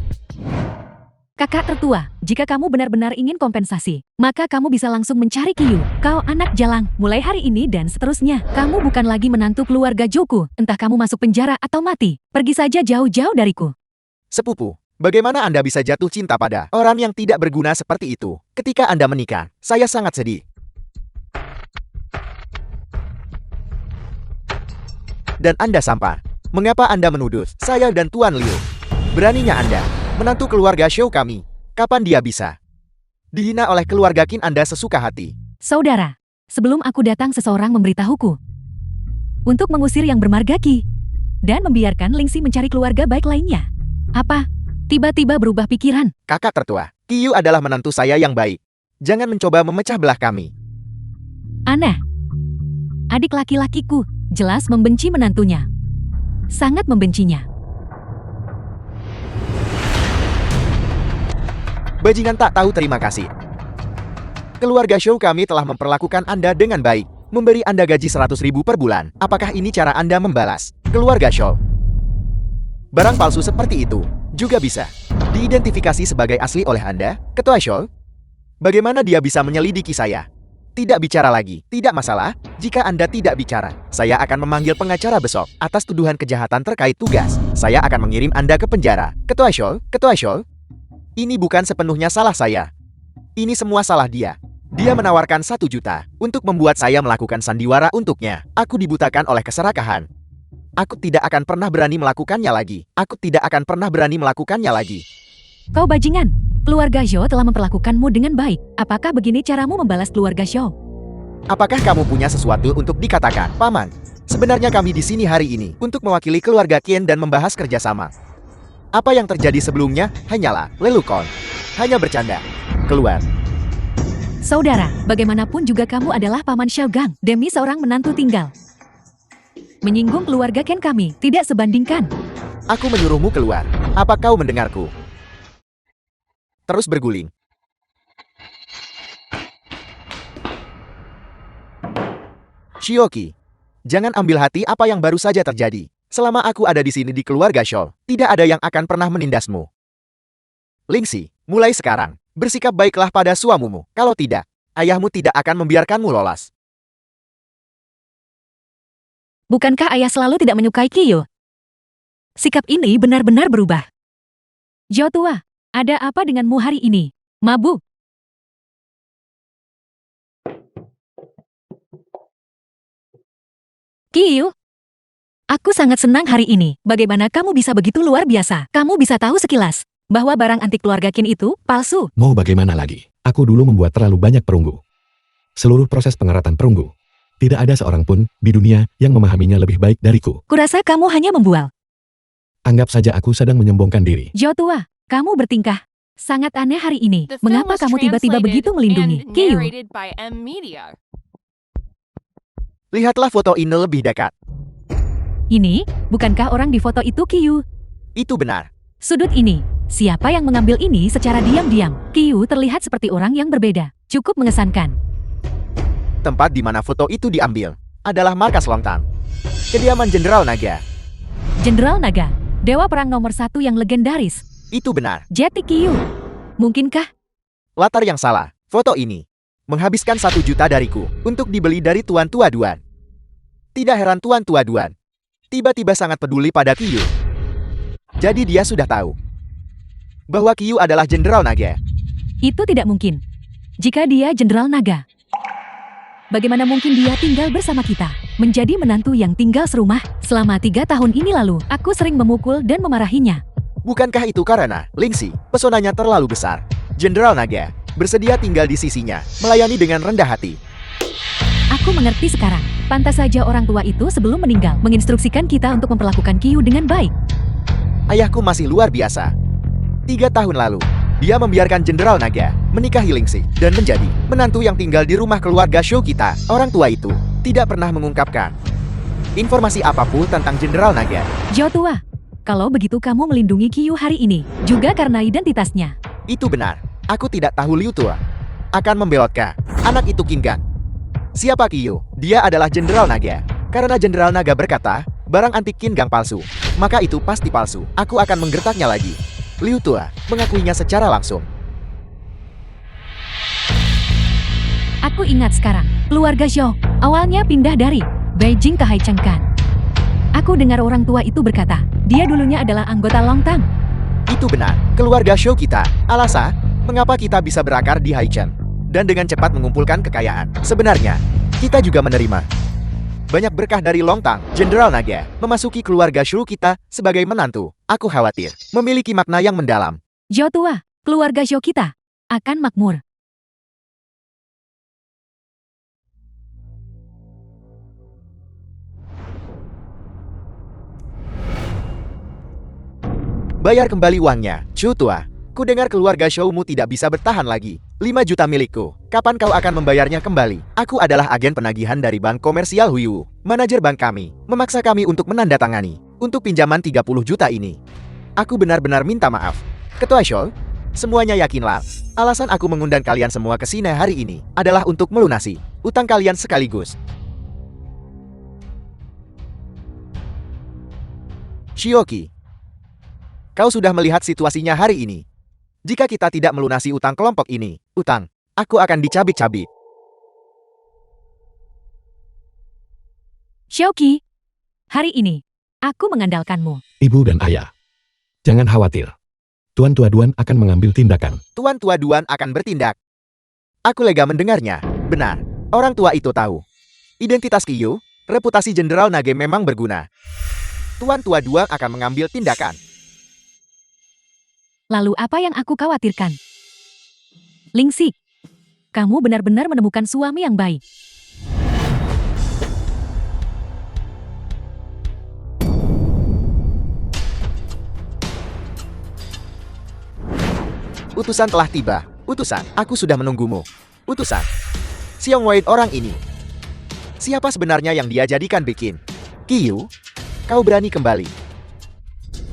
kakak tertua, jika kamu benar-benar ingin kompensasi, maka kamu bisa langsung mencari Qiyu. Kau anak jalang, mulai hari ini dan seterusnya. Kamu bukan lagi menantu keluarga Zhouku. Entah kamu masuk penjara atau mati. Pergi saja jauh-jauh dariku. Sepupu, bagaimana Anda bisa jatuh cinta pada orang yang tidak berguna seperti itu? Ketika Anda menikah, saya sangat sedih. Dan Anda sampah. Mengapa Anda menuduh saya dan Tuan Liu? Beraninya Anda menantu keluarga Zhou kami. Kapan dia bisa dihina oleh keluarga Qin Anda sesuka hati? Saudara, sebelum aku datang seseorang memberitahuku untuk mengusir yang bermarga Qi dan membiarkan Lingxi mencari keluarga baik lainnya. Apa? Tiba-tiba berubah pikiran. Kakak tertua, Qiyu adalah menantu saya yang baik. Jangan mencoba memecah belah kami. Aneh. Adik laki-lakiku jelas membenci menantunya. Sangat membencinya. Bajingan tak tahu terima kasih. Keluarga Zhou kami telah memperlakukan Anda dengan baik. Memberi Anda gaji 100.000 per bulan. Apakah ini cara Anda membalas? Keluarga Zhou. Barang palsu seperti itu juga bisa diidentifikasi sebagai asli oleh Anda, Ketua Zhou. Bagaimana dia bisa menyelidiki saya? Tidak bicara lagi, tidak masalah. Jika Anda tidak bicara, saya akan memanggil pengacara besok atas tuduhan kejahatan terkait tugas. Saya akan mengirim Anda ke penjara. Ketua Zhou, ini bukan sepenuhnya salah saya. Ini semua salah dia. Dia menawarkan 1 juta untuk membuat saya melakukan sandiwara untuknya. Aku dibutakan oleh keserakahan. Aku tidak akan pernah berani melakukannya lagi. Kau bajingan. Keluarga Zhou telah memperlakukanmu dengan baik. Apakah begini caramu membalas keluarga Zhou? Apakah kamu punya sesuatu untuk dikatakan, Paman? Sebenarnya kami di sini hari ini untuk mewakili keluarga Qin dan membahas kerjasama. Apa yang terjadi sebelumnya hanyalah lelukon. Hanya bercanda. Keluar. Saudara, bagaimanapun juga kamu adalah paman Xiaogang demi seorang menantu tinggal. Menyinggung keluarga Qin kami tidak sebandingkan. Aku menyuruhmu keluar. Apa kau mendengarku? Terus berguling. Shioki, jangan ambil hati apa yang baru saja terjadi. Selama aku ada di sini di keluarga Zhou, tidak ada yang akan pernah menindasmu. Lingxi, mulai sekarang, bersikap baiklah pada suamimu. Kalau tidak, ayahmu tidak akan membiarkanmu lolos. Bukankah ayah selalu tidak menyukai Qiyu? Sikap ini benar-benar berubah. Zhou tua, ada apa denganmu hari ini? Mabuk? Qiyu, aku sangat senang hari ini. Bagaimana kamu bisa begitu luar biasa? Kamu bisa tahu sekilas bahwa barang antik keluarga Qin itu palsu. Mau bagaimana lagi? Aku dulu membuat terlalu banyak perunggu. Seluruh proses pengeratan perunggu. Tidak ada seorang pun di dunia yang memahaminya lebih baik dariku. Kurasa kamu hanya membual. Anggap saja aku sedang menyombongkan diri. Zhou tua, kamu bertingkah sangat aneh hari ini. The film Mengapa was kamu tiba-tiba translated begitu melindungi and Qiyu? narrated by M Media. Lihatlah foto ini lebih dekat. Ini, bukankah orang di foto itu Qiyu? Itu benar. Sudut ini, Siapa yang mengambil ini secara diam-diam? Qiu terlihat seperti orang yang berbeda. Cukup mengesankan. Tempat di mana foto itu diambil adalah markas Longtang, kediaman Jenderal Naga. Jenderal Naga, dewa perang nomor 1 yang legendaris. Itu benar. Jeti Qiu. Mungkinkah? Latar yang salah. Foto ini menghabiskan 1 juta dariku untuk dibeli dari Tuan Tua Duan. Tidak heran Tuan Tua Duan tiba-tiba sangat peduli pada Qiu. Jadi dia sudah tahu bahwa Qiu adalah Jenderal Naga. Itu tidak mungkin. Jika dia Jenderal Naga, bagaimana mungkin dia tinggal bersama kita? Menjadi menantu yang tinggal serumah selama 3 tahun ini lalu, aku sering memukul dan memarahinya. Bukankah itu karena Lingxi pesonanya terlalu besar? Jenderal Naga bersedia tinggal di sisinya, melayani dengan rendah hati. Aku mengerti sekarang. Pantas saja orang tua itu sebelum meninggal menginstruksikan kita untuk memperlakukan Qiu dengan baik. Ayahku masih luar biasa. 3 tahun lalu, dia membiarkan Jenderal Naga menikahi Lingxi dan menjadi menantu yang tinggal di rumah keluarga Shou kita. Orang tua itu tidak pernah mengungkapkan informasi apapun tentang Jenderal Naga. Zhao Tua, kalau begitu kamu melindungi Qiu hari ini, juga karena identitasnya. Itu benar. Aku tidak tahu Liu Tua akan membelotkan anak itu Qinggan. Siapa Qiu? Dia adalah Jenderal Naga. Karena Jenderal Naga berkata, barang antik Qinggan palsu, maka itu pasti palsu. Aku akan menggertaknya lagi. Liu Tua mengakuinya secara langsung. Aku ingat sekarang, keluarga Zhou awalnya pindah dari Beijing ke Haichengkan. Aku dengar orang tua itu berkata, dia dulunya adalah anggota Longtang. Itu benar. Keluarga Shou kita, alasan mengapa kita bisa berakar di Haicheng dan dengan cepat mengumpulkan kekayaan. Sebenarnya, kita juga menerima banyak berkah dari Longtang. Jenderal Naga memasuki keluarga Shou kita sebagai menantu. Aku khawatir memiliki makna yang mendalam. Zhao Tua, keluarga Zhou kita akan makmur. Bayar kembali uangnya, Chu Tua. Ku dengar keluarga Shoumu tidak bisa bertahan lagi. 5 juta milikku. Kapan kau akan membayarnya kembali? Aku adalah agen penagihan dari Bank Komersial Huiwu. Manajer bank kami memaksa kami untuk menandatangani untuk pinjaman 30 juta ini. Aku benar-benar minta maaf. Ketua Shou, semuanya yakinlah. Alasan aku mengundang kalian semua ke sini hari ini adalah untuk melunasi utang kalian sekaligus. Shioki, kau sudah melihat situasinya hari ini. Jika kita tidak melunasi utang kelompok ini, aku akan dicabik-cabik. Xiaoqi, hari ini, aku mengandalkanmu. Ibu dan ayah, jangan khawatir. Tuan Tua Duan akan mengambil tindakan. Tuan Tua Duan akan bertindak. Aku lega mendengarnya. Benar, orang tua itu tahu. Identitas Qiu, reputasi Jenderal Naga memang berguna. Tuan Tua Duan akan mengambil tindakan. Lalu apa yang aku khawatirkan? Lingxi, kamu benar-benar menemukan suami yang baik. Utusan telah tiba. Utusan, aku sudah menunggumu. Utusan. Xiong Wei orang ini. Siapa sebenarnya yang dia jadikan bikin? Qiu, kau berani kembali.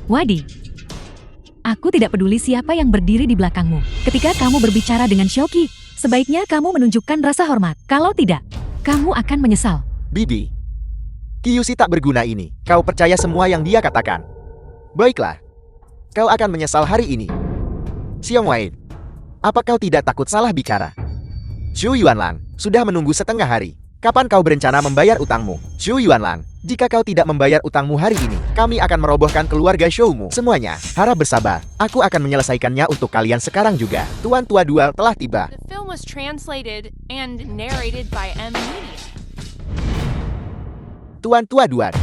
Wadi, aku tidak peduli siapa yang berdiri di belakangmu. Ketika kamu berbicara dengan Xiaoqi, sebaiknya kamu menunjukkan rasa hormat. Kalau tidak, kamu akan menyesal. Bibi, Qiu si tak berguna ini. Kau percaya semua yang dia katakan. Baiklah, kau akan menyesal hari ini. Xiong Wei, apa kau tidak takut salah bicara? Zhu Yuanlang sudah menunggu setengah hari. Kapan kau berencana membayar utangmu? Zhu Yuanlang, jika kau tidak membayar utangmu hari ini, kami akan merobohkan keluarga Shoumu semuanya. Harap bersabar, aku akan menyelesaikannya untuk kalian sekarang juga. Tuan Tua Dual telah tiba. The film was translated and narrated by M Media. Tuan Tua Duan.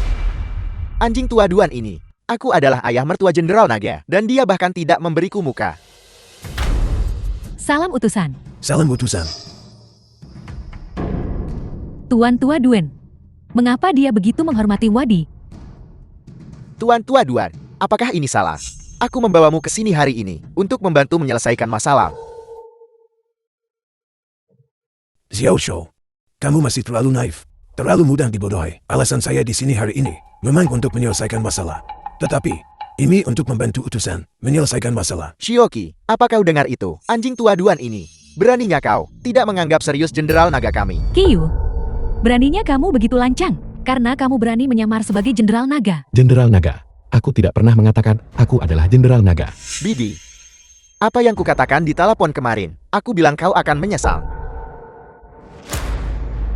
Anjing Tua Duan ini. Aku adalah ayah mertua Jenderal Naga, dan dia bahkan tidak memberiku muka. Salam utusan. Salam utusan. Tuan Tua Duan. Mengapa dia begitu menghormati Wadi? Tuan Tua Duan, apakah ini salah? Aku membawamu ke sini hari ini untuk membantu menyelesaikan masalah. Xiao Shou, kamu masih terlalu naif. Terlalu mudah dibodohi. Alasan saya di sini hari ini memang untuk menyelesaikan masalah. Tetapi, Ini untuk membantu utusan menyelesaikan masalah. Shioki, apa kau dengar itu? Anjing tua Duan ini. Beraninya kau tidak menganggap serius Jenderal Naga kami. Kiyu, beraninya kamu begitu lancang karena kamu berani menyamar sebagai Jenderal Naga. Jenderal Naga. Aku tidak pernah mengatakan aku adalah Jenderal Naga. Bibi, apa yang kukatakan di telepon kemarin? Aku bilang kau akan menyesal.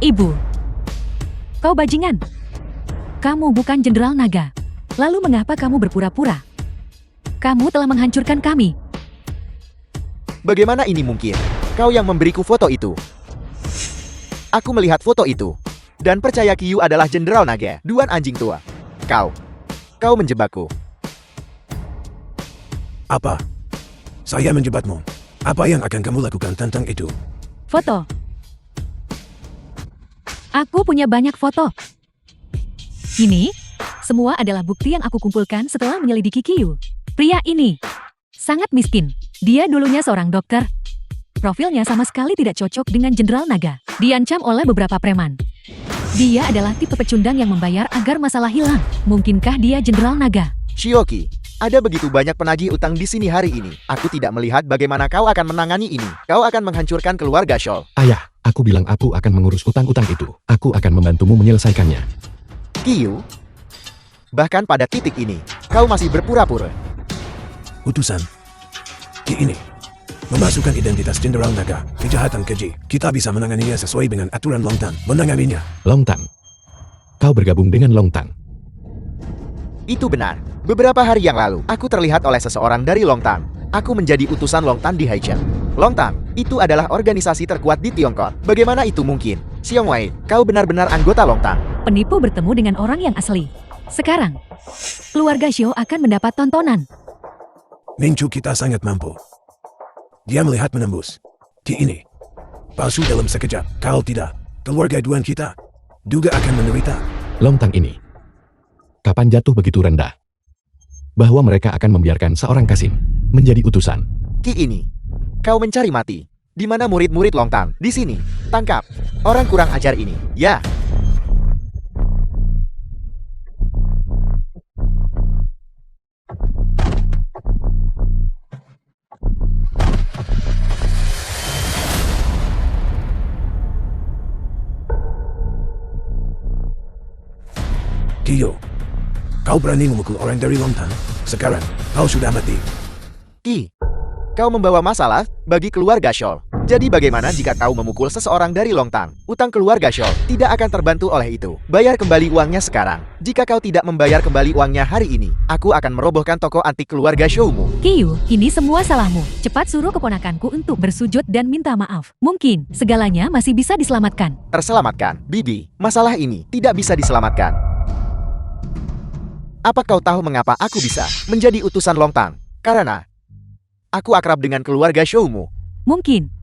Ibu, kau bajingan. Kamu bukan Jenderal Naga. Lalu mengapa kamu berpura-pura? Kamu telah menghancurkan kami. Bagaimana ini mungkin? Kau yang memberiku foto itu. Aku melihat foto itu. Dan percaya Kiyu adalah Jenderal Naga. Duan anjing tua. Kau menjebakku. Apa? Saya menjebakmu. Apa yang akan kamu lakukan tentang itu? Foto. Aku punya banyak foto. Ini semua adalah bukti yang aku kumpulkan setelah menyelidiki Kiyu. Pria ini sangat miskin. Dia dulunya seorang dokter. Profilnya sama sekali tidak cocok dengan Jenderal Naga. Diancam oleh beberapa preman. Dia adalah tipe pecundang yang membayar agar masalah hilang. Mungkinkah dia Jenderal Naga? Shioki, ada begitu banyak penagih utang di sini hari ini. Aku tidak melihat bagaimana kau akan menangani ini. Kau akan menghancurkan keluarga Shaw. Ayah, aku bilang aku akan mengurus utang-utang itu. Aku akan membantumu menyelesaikannya. Kiyu, bahkan pada titik ini, kau masih berpura-pura. Utusan. Ki ini. Memasukkan identitas Jenderal Naga. Kejahatan keji. Kita bisa menanganinya sesuai dengan aturan Longtan. Menanganinya. Longtan. Kau bergabung dengan Longtan. Itu benar. Beberapa hari yang lalu, aku terlihat oleh seseorang dari Longtan. Aku menjadi utusan Longtan di Haichen. Longtan, itu adalah organisasi terkuat di Tiongkok. Bagaimana itu mungkin? Xiong Wei, kau benar-benar anggota Longtan. Penipu bertemu dengan orang yang asli. Sekarang, keluarga Xiao akan mendapat tontonan. Mincu kita sangat mampu. Dia melihat menembus. Ki ini. Palsu dalam sekejap. Kalau tidak, keluarga Duan kita juga akan menderita. Longtan ini. Kapan jatuh begitu rendah? Bahwa mereka akan membiarkan seorang Kasim menjadi utusan. Ki ini, kau mencari mati. Di mana murid-murid Longtan? Di sini. Tangkap. Orang kurang ajar ini. Ya. Kiyo. Kau berani memukul orang dari Longtan. Sekarang, kau sudah mati. Ki, kau membawa masalah bagi keluarga Shaw. Jadi bagaimana jika kau memukul seseorang dari Longtan? Utang keluarga Shaw tidak akan terbantu oleh itu. Bayar kembali uangnya sekarang. Jika kau tidak membayar kembali uangnya hari ini, aku akan merobohkan toko antik keluarga Shaw-mu. Kiyu, ini semua salahmu. Cepat suruh keponakanku untuk bersujud dan minta maaf. Mungkin segalanya masih bisa diselamatkan. Terselamatkan, Bibi. Masalah ini tidak bisa diselamatkan. Apa kau tahu mengapa aku bisa menjadi utusan Longtan? Karena aku akrab dengan keluarga Shaw-mu. Mungkin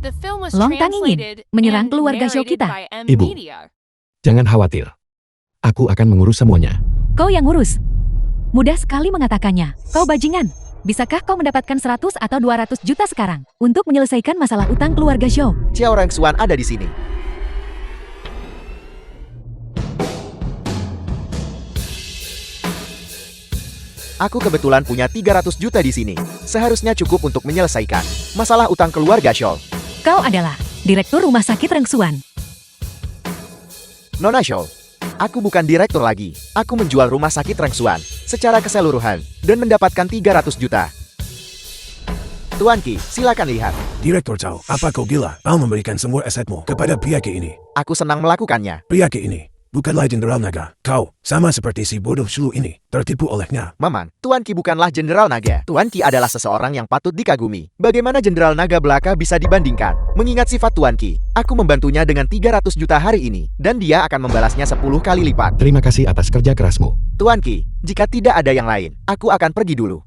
The film was Longtan ingin translated menyerang and keluarga Xiao narrated kita. by M Ibu. Media. Jangan khawatir. Aku akan mengurus semuanya. Kau yang ngurus. Mudah sekali mengatakannya. Kau bajingan. Bisakah kau mendapatkan 100 atau 200 juta sekarang untuk menyelesaikan masalah utang keluarga Xiao? Xiao Rengsuan ada di sini. Aku kebetulan punya 300 juta di sini. Seharusnya cukup untuk menyelesaikan masalah utang keluarga Shaw. Kau adalah Direktur Rumah Sakit Rengsuan. Nona Shaw, aku bukan direktur lagi. Aku menjual rumah sakit Rengsuan secara keseluruhan dan mendapatkan 300 juta. Tuan Ki, silakan lihat. Direktur Cao, apa kau gila? Kau memberikan semua asetmu kepada pria Ki ini. Aku senang melakukannya. Pria Ki ini bukanlah Jenderal Naga. Kau, sama seperti si bodoh sulu ini, tertipu olehnya. Maman, Tuan Ki bukanlah Jenderal Naga. Tuan Ki adalah seseorang yang patut dikagumi. Bagaimana Jenderal Naga belaka bisa dibandingkan? Mengingat sifat Tuan Ki, aku membantunya dengan 300 juta hari ini, dan dia akan membalasnya 10 kali lipat. Terima kasih atas kerja kerasmu. Tuan Ki, jika tidak ada yang lain, aku akan pergi dulu.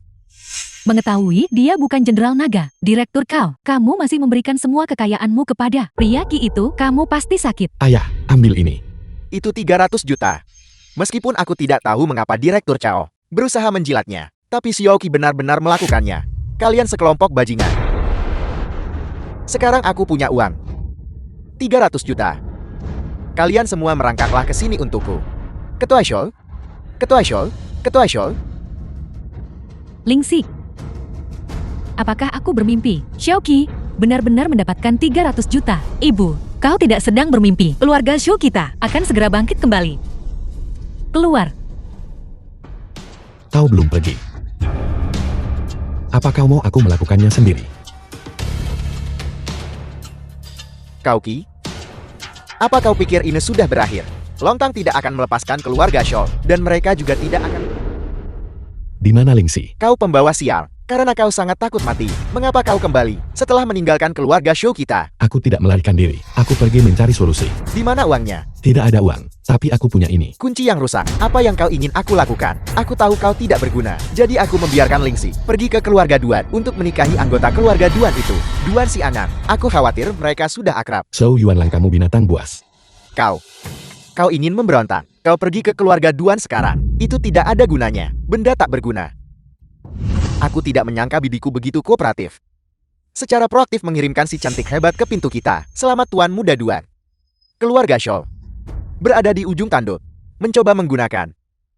Mengetahui dia bukan Jenderal Naga, Direktur Kau, kamu masih memberikan semua kekayaanmu kepada pria Ki itu, kamu pasti sakit. Ayah, ambil ini. Itu 300 juta. Meskipun aku tidak tahu mengapa Direktur Cao berusaha menjilatnya, tapi Xiaoqi benar-benar melakukannya. Kalian sekelompok bajingan. Sekarang aku punya uang. 300 juta. Kalian semua merangkaklah ke sini untukku. Ketua Shol? Ketua Shol? Ketua Shol? Lingxi. Apakah aku bermimpi? Xiaoqi benar-benar mendapatkan 300 juta. Ibu, kau tidak sedang bermimpi. Keluarga Shu kita akan segera bangkit kembali. Keluar. Kau belum pergi. Apa kau mau aku melakukannya sendiri? Kau Qi? Apa kau pikir ini sudah berakhir? Lontang tidak akan melepaskan keluarga Shou, dan mereka juga tidak akan... Di mana Lingxi? Kau pembawa sial, karena kau sangat takut mati. Mengapa kau kembali setelah meninggalkan keluarga Shou kita? Aku tidak melarikan diri. Aku pergi mencari solusi. Di mana uangnya? Tidak ada uang, tapi aku punya ini. Kunci yang rusak. Apa yang kau ingin aku lakukan? Aku tahu kau tidak berguna. Jadi aku membiarkan Lingxi pergi ke keluarga Duan untuk menikahi anggota keluarga Duan itu. Duan si Anan. Aku khawatir mereka sudah akrab. So Yuanlang, kamu binatang buas. Kau ingin memberontak. Kau pergi ke keluarga Duan sekarang. Itu tidak ada gunanya. Benda tak berguna. Aku tidak menyangka bibiku begitu kooperatif. Secara proaktif mengirimkan si cantik hebat ke pintu kita. Selamat Tuan Muda Duan. Keluarga Shou berada di ujung tanduk, mencoba menggunakan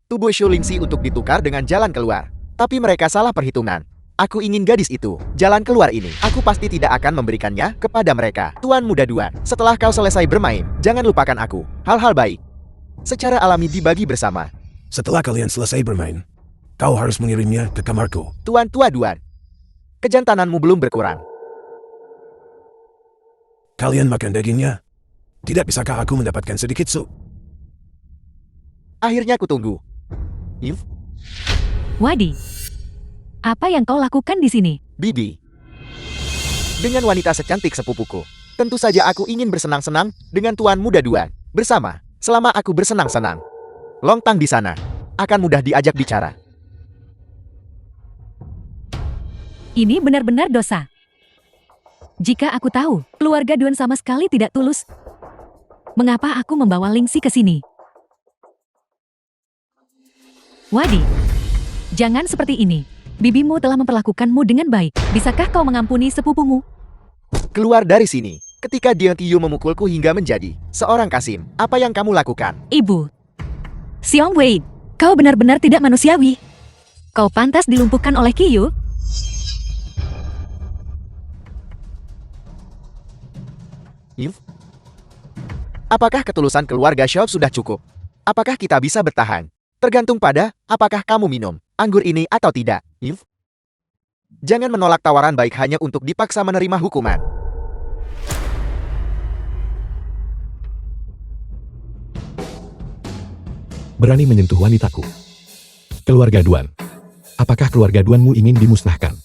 tubuh Shu Lingxi untuk ditukar dengan jalan keluar. Tapi mereka salah perhitungan. Aku ingin gadis itu. Jalan keluar ini, aku pasti tidak akan memberikannya kepada mereka. Tuan Muda Duan, setelah kau selesai bermain, jangan lupakan aku. Hal-hal baik secara alami dibagi bersama. Setelah kalian selesai bermain, kau harus mengirimnya ke kamarku. Tuan Tua Duan, kejantananmu belum berkurang. Kalian makan dagingnya? Tidak bisakah aku mendapatkan sedikit sup? Akhirnya kutunggu. Yuf, Wadi. Apa yang kau lakukan di sini? Bibi. Dengan wanita secantik sepupuku, tentu saja aku ingin bersenang-senang dengan Tuan Muda Duan. Bersama, selama aku bersenang-senang. Lontang di sana, akan mudah diajak bicara. Ini benar-benar dosa. Jika aku tahu, keluarga Duan sama sekali tidak tulus, mengapa aku membawa Lingxi ke sini? Wadi, jangan seperti ini. Bibimu telah memperlakukanmu dengan baik. Bisakah kau mengampuni sepupumu? Keluar dari sini. Ketika Dian Tiyu memukulku hingga menjadi seorang Kasim, apa yang kamu lakukan? Ibu. Xiong Wei, kau benar-benar tidak manusiawi. Kau pantas dilumpuhkan oleh Qiyu. Yuf. Apakah ketulusan keluarga Shou sudah cukup? Apakah kita bisa bertahan? Tergantung pada apakah kamu minum anggur ini atau tidak. Yuf. Jangan menolak tawaran baik hanya untuk dipaksa menerima hukuman. Berani menyentuh wanitaku. Keluarga Duan. Apakah keluarga Duanmu ingin dimusnahkan?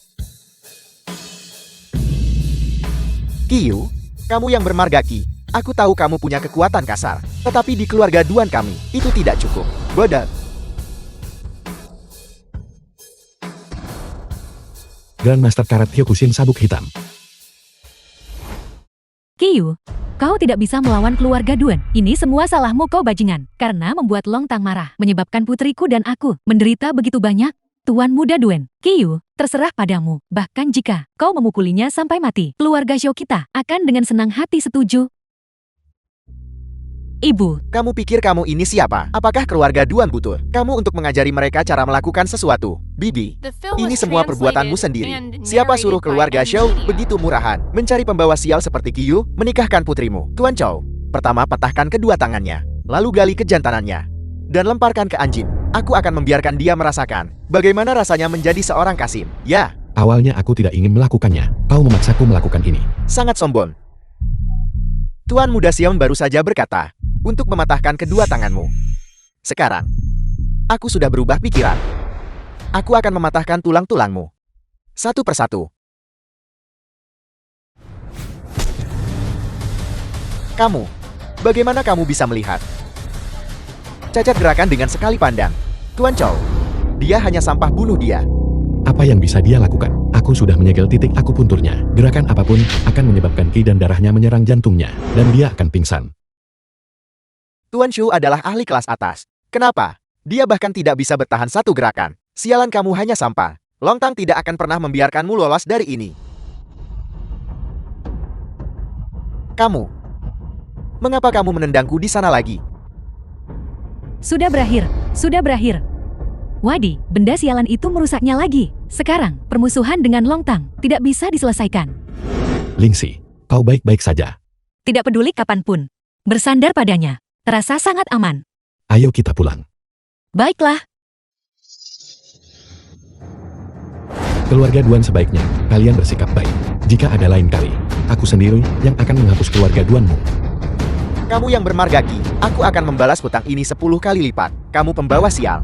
Qiyu, kamu yang bermarga Qi. Aku tahu kamu punya kekuatan kasar. Tetapi di keluarga Duan kami, itu tidak cukup. Bodoh. Grandmaster Karat Hyokushin sabuk hitam. Qiyu, kau tidak bisa melawan keluarga Duan. Ini semua salahmu kau bajingan. Karena membuat Lontang marah. Menyebabkan putriku dan aku menderita begitu banyak. Tuan Muda Duan, Qiyu, terserah padamu. Bahkan jika kau memukulinya sampai mati, keluarga Shou kita akan dengan senang hati setuju. Ibu, Kamu pikir kamu ini siapa? Apakah keluarga Duan butuh kamu untuk mengajari mereka cara melakukan sesuatu? Bibi, The film ini was semua perbuatanmu translated sendiri. and Siapa narrated suruh by keluarga Shou NVIDIA. begitu murahan mencari pembawa sial seperti Qiyu menikahkan putrimu? Tuan Chou, pertama patahkan kedua tangannya, lalu gali kejantanannya, dan lemparkan ke anjing. Aku akan membiarkan dia merasakan bagaimana rasanya menjadi seorang Kasim. Ya, Awalnya aku tidak ingin melakukannya. Kau memaksaku melakukan ini. sangat sombong. Tuan Muda Siam baru saja berkata untuk mematahkan kedua tanganmu. Sekarang, aku sudah berubah pikiran. Aku akan mematahkan tulang-tulangmu. Satu persatu. Kamu, bagaimana kamu bisa melihat? Cacat gerakan dengan sekali pandang. Tuan Chou, dia hanya sampah, bunuh dia. Apa yang bisa dia lakukan? Aku sudah menyegel titik akupunturnya. Gerakan apapun akan menyebabkan ki dan darahnya menyerang jantungnya, dan dia akan pingsan. Tuan Shu adalah ahli kelas atas. Kenapa? Dia bahkan tidak bisa bertahan satu gerakan. Sialan, kamu hanya sampah. Lontang tidak akan pernah membiarkanmu lolos dari ini. Kamu, mengapa kamu menendangku di sana lagi? sudah berakhir, sudah berakhir. Wadi, benda sialan itu merusaknya lagi. Sekarang, permusuhan dengan Longtang tidak bisa diselesaikan. Lingxi, kau baik-baik saja. Tidak peduli kapanpun. Bersandar padanya. Terasa sangat aman. Ayo kita pulang. Baiklah. Keluarga Duan sebaiknya, kalian bersikap baik. Jika ada lain kali, aku sendiri yang akan menghapus keluarga Duanmu. Kamu yang bermarga Qi, aku akan membalas hutang ini 10 kali lipat. Kamu pembawa sial.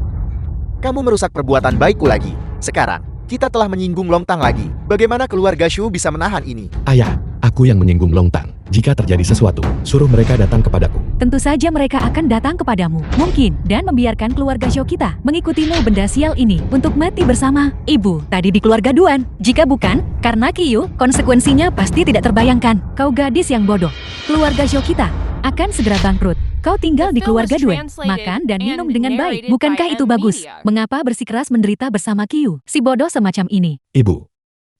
Kamu merusak perbuatan baikku lagi. Sekarang, kita telah menyinggung Longtang lagi. Bagaimana keluarga Shu bisa menahan ini? Ayah, aku yang menyinggung Longtang. Jika terjadi sesuatu, suruh mereka datang kepadaku. Tentu saja mereka akan datang kepadamu. Mungkin, dan membiarkan keluarga Zhou kita mengikutimu benda sial ini untuk mati bersama. Ibu, tadi di keluarga Duan. Jika bukan, karena Qiyu, konsekuensinya pasti tidak terbayangkan. Kau gadis yang bodoh. Keluarga Zhou kita akan segera bangkrut. Kau tinggal di keluarga Duan, makan dan minum dengan baik. Bukankah itu bagus? Mengapa bersikeras menderita bersama Qiyu, si bodoh semacam ini? Ibu,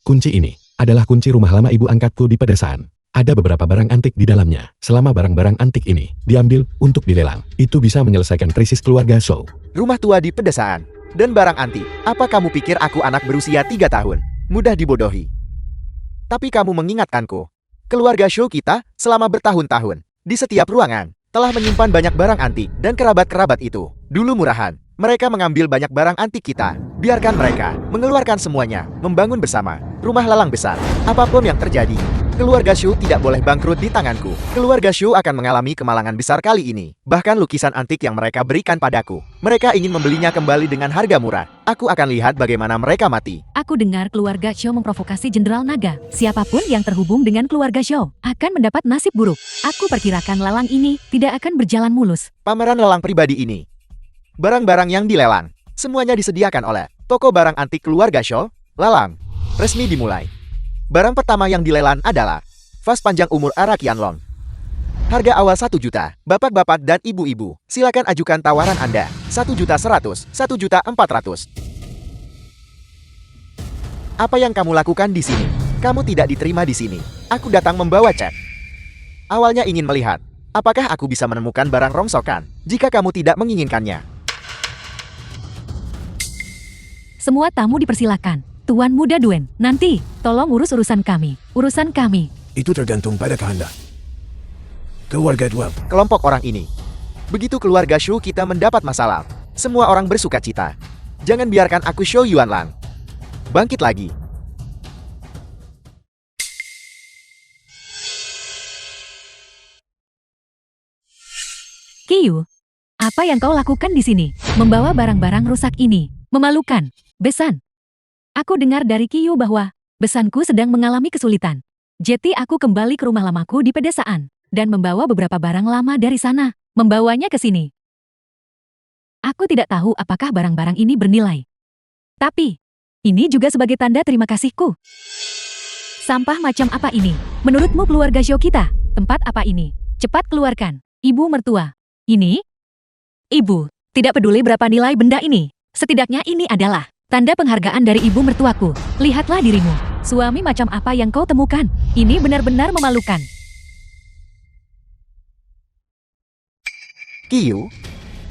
kunci ini adalah kunci rumah lama ibu angkatku di pedesaan. Ada beberapa barang antik di dalamnya. Selama barang-barang antik ini diambil untuk dilelang, itu bisa menyelesaikan krisis keluarga Zhou. Rumah tua di pedesaan dan barang antik. Apa kamu pikir aku anak berusia 3 tahun? Mudah dibodohi. Tapi kamu mengingatkanku. Keluarga Zhou kita selama bertahun-tahun di setiap ruangan telah menyimpan banyak barang antik dan kerabat-kerabat itu dulu murahan. Mereka mengambil banyak barang antik kita. Biarkan mereka mengeluarkan semuanya, membangun bersama rumah lelang besar. Apapun yang terjadi, keluarga Shu tidak boleh bangkrut di tanganku. Keluarga Shu akan mengalami kemalangan besar kali ini. Bahkan lukisan antik yang mereka berikan padaku, mereka ingin membelinya kembali dengan harga murah. Aku akan lihat bagaimana mereka mati. Aku dengar keluarga Zhou memprovokasi Jenderal Naga. Siapapun yang terhubung dengan keluarga Zhou akan mendapat nasib buruk. Aku perkirakan lelang ini tidak akan berjalan mulus. Pameran lelang pribadi ini, barang-barang yang dilelang, semuanya disediakan oleh toko barang antik keluarga Zhou. Lelang resmi dimulai. Barang pertama yang dilelang adalah vas panjang umur Ara Qianlong. Harga awal 1 juta. Bapak-bapak dan ibu-ibu, silakan ajukan tawaran Anda. 1.100.000, 1.400.000. Apa yang kamu lakukan di sini? Kamu tidak diterima di sini. Aku datang membawa cek. Awalnya ingin melihat, apakah aku bisa menemukan barang rongsokan jika kamu tidak menginginkannya. Semua tamu dipersilakan. Tuan Muda Duan, nanti tolong urus urusan kami. Urusan kami. Itu tergantung pada kehendak keluarga Duan. Kelompok orang ini. Begitu keluarga Shu kita mendapat masalah, semua orang bersuka cita. Jangan biarkan aku Shou Yuanlang bangkit lagi. Qiyu, apa yang kau lakukan di sini? Membawa barang-barang rusak ini. Memalukan. Besan. Aku dengar dari Qiyu bahwa besanku sedang mengalami kesulitan. Jadi aku kembali ke rumah lamaku di pedesaan dan membawa beberapa barang lama dari sana, membawanya ke sini. Aku tidak tahu apakah barang-barang ini bernilai. Tapi, ini juga sebagai tanda terima kasihku. Sampah macam apa ini? Menurutmu keluarga Zhou kita, tempat apa ini? Cepat keluarkan. Ibu mertua. Ini? Ibu, tidak peduli berapa nilai benda ini. Setidaknya ini adalah tanda penghargaan dari ibu mertuaku. Lihatlah dirimu. Suami macam apa yang kau temukan? Ini benar-benar memalukan. Qiyu,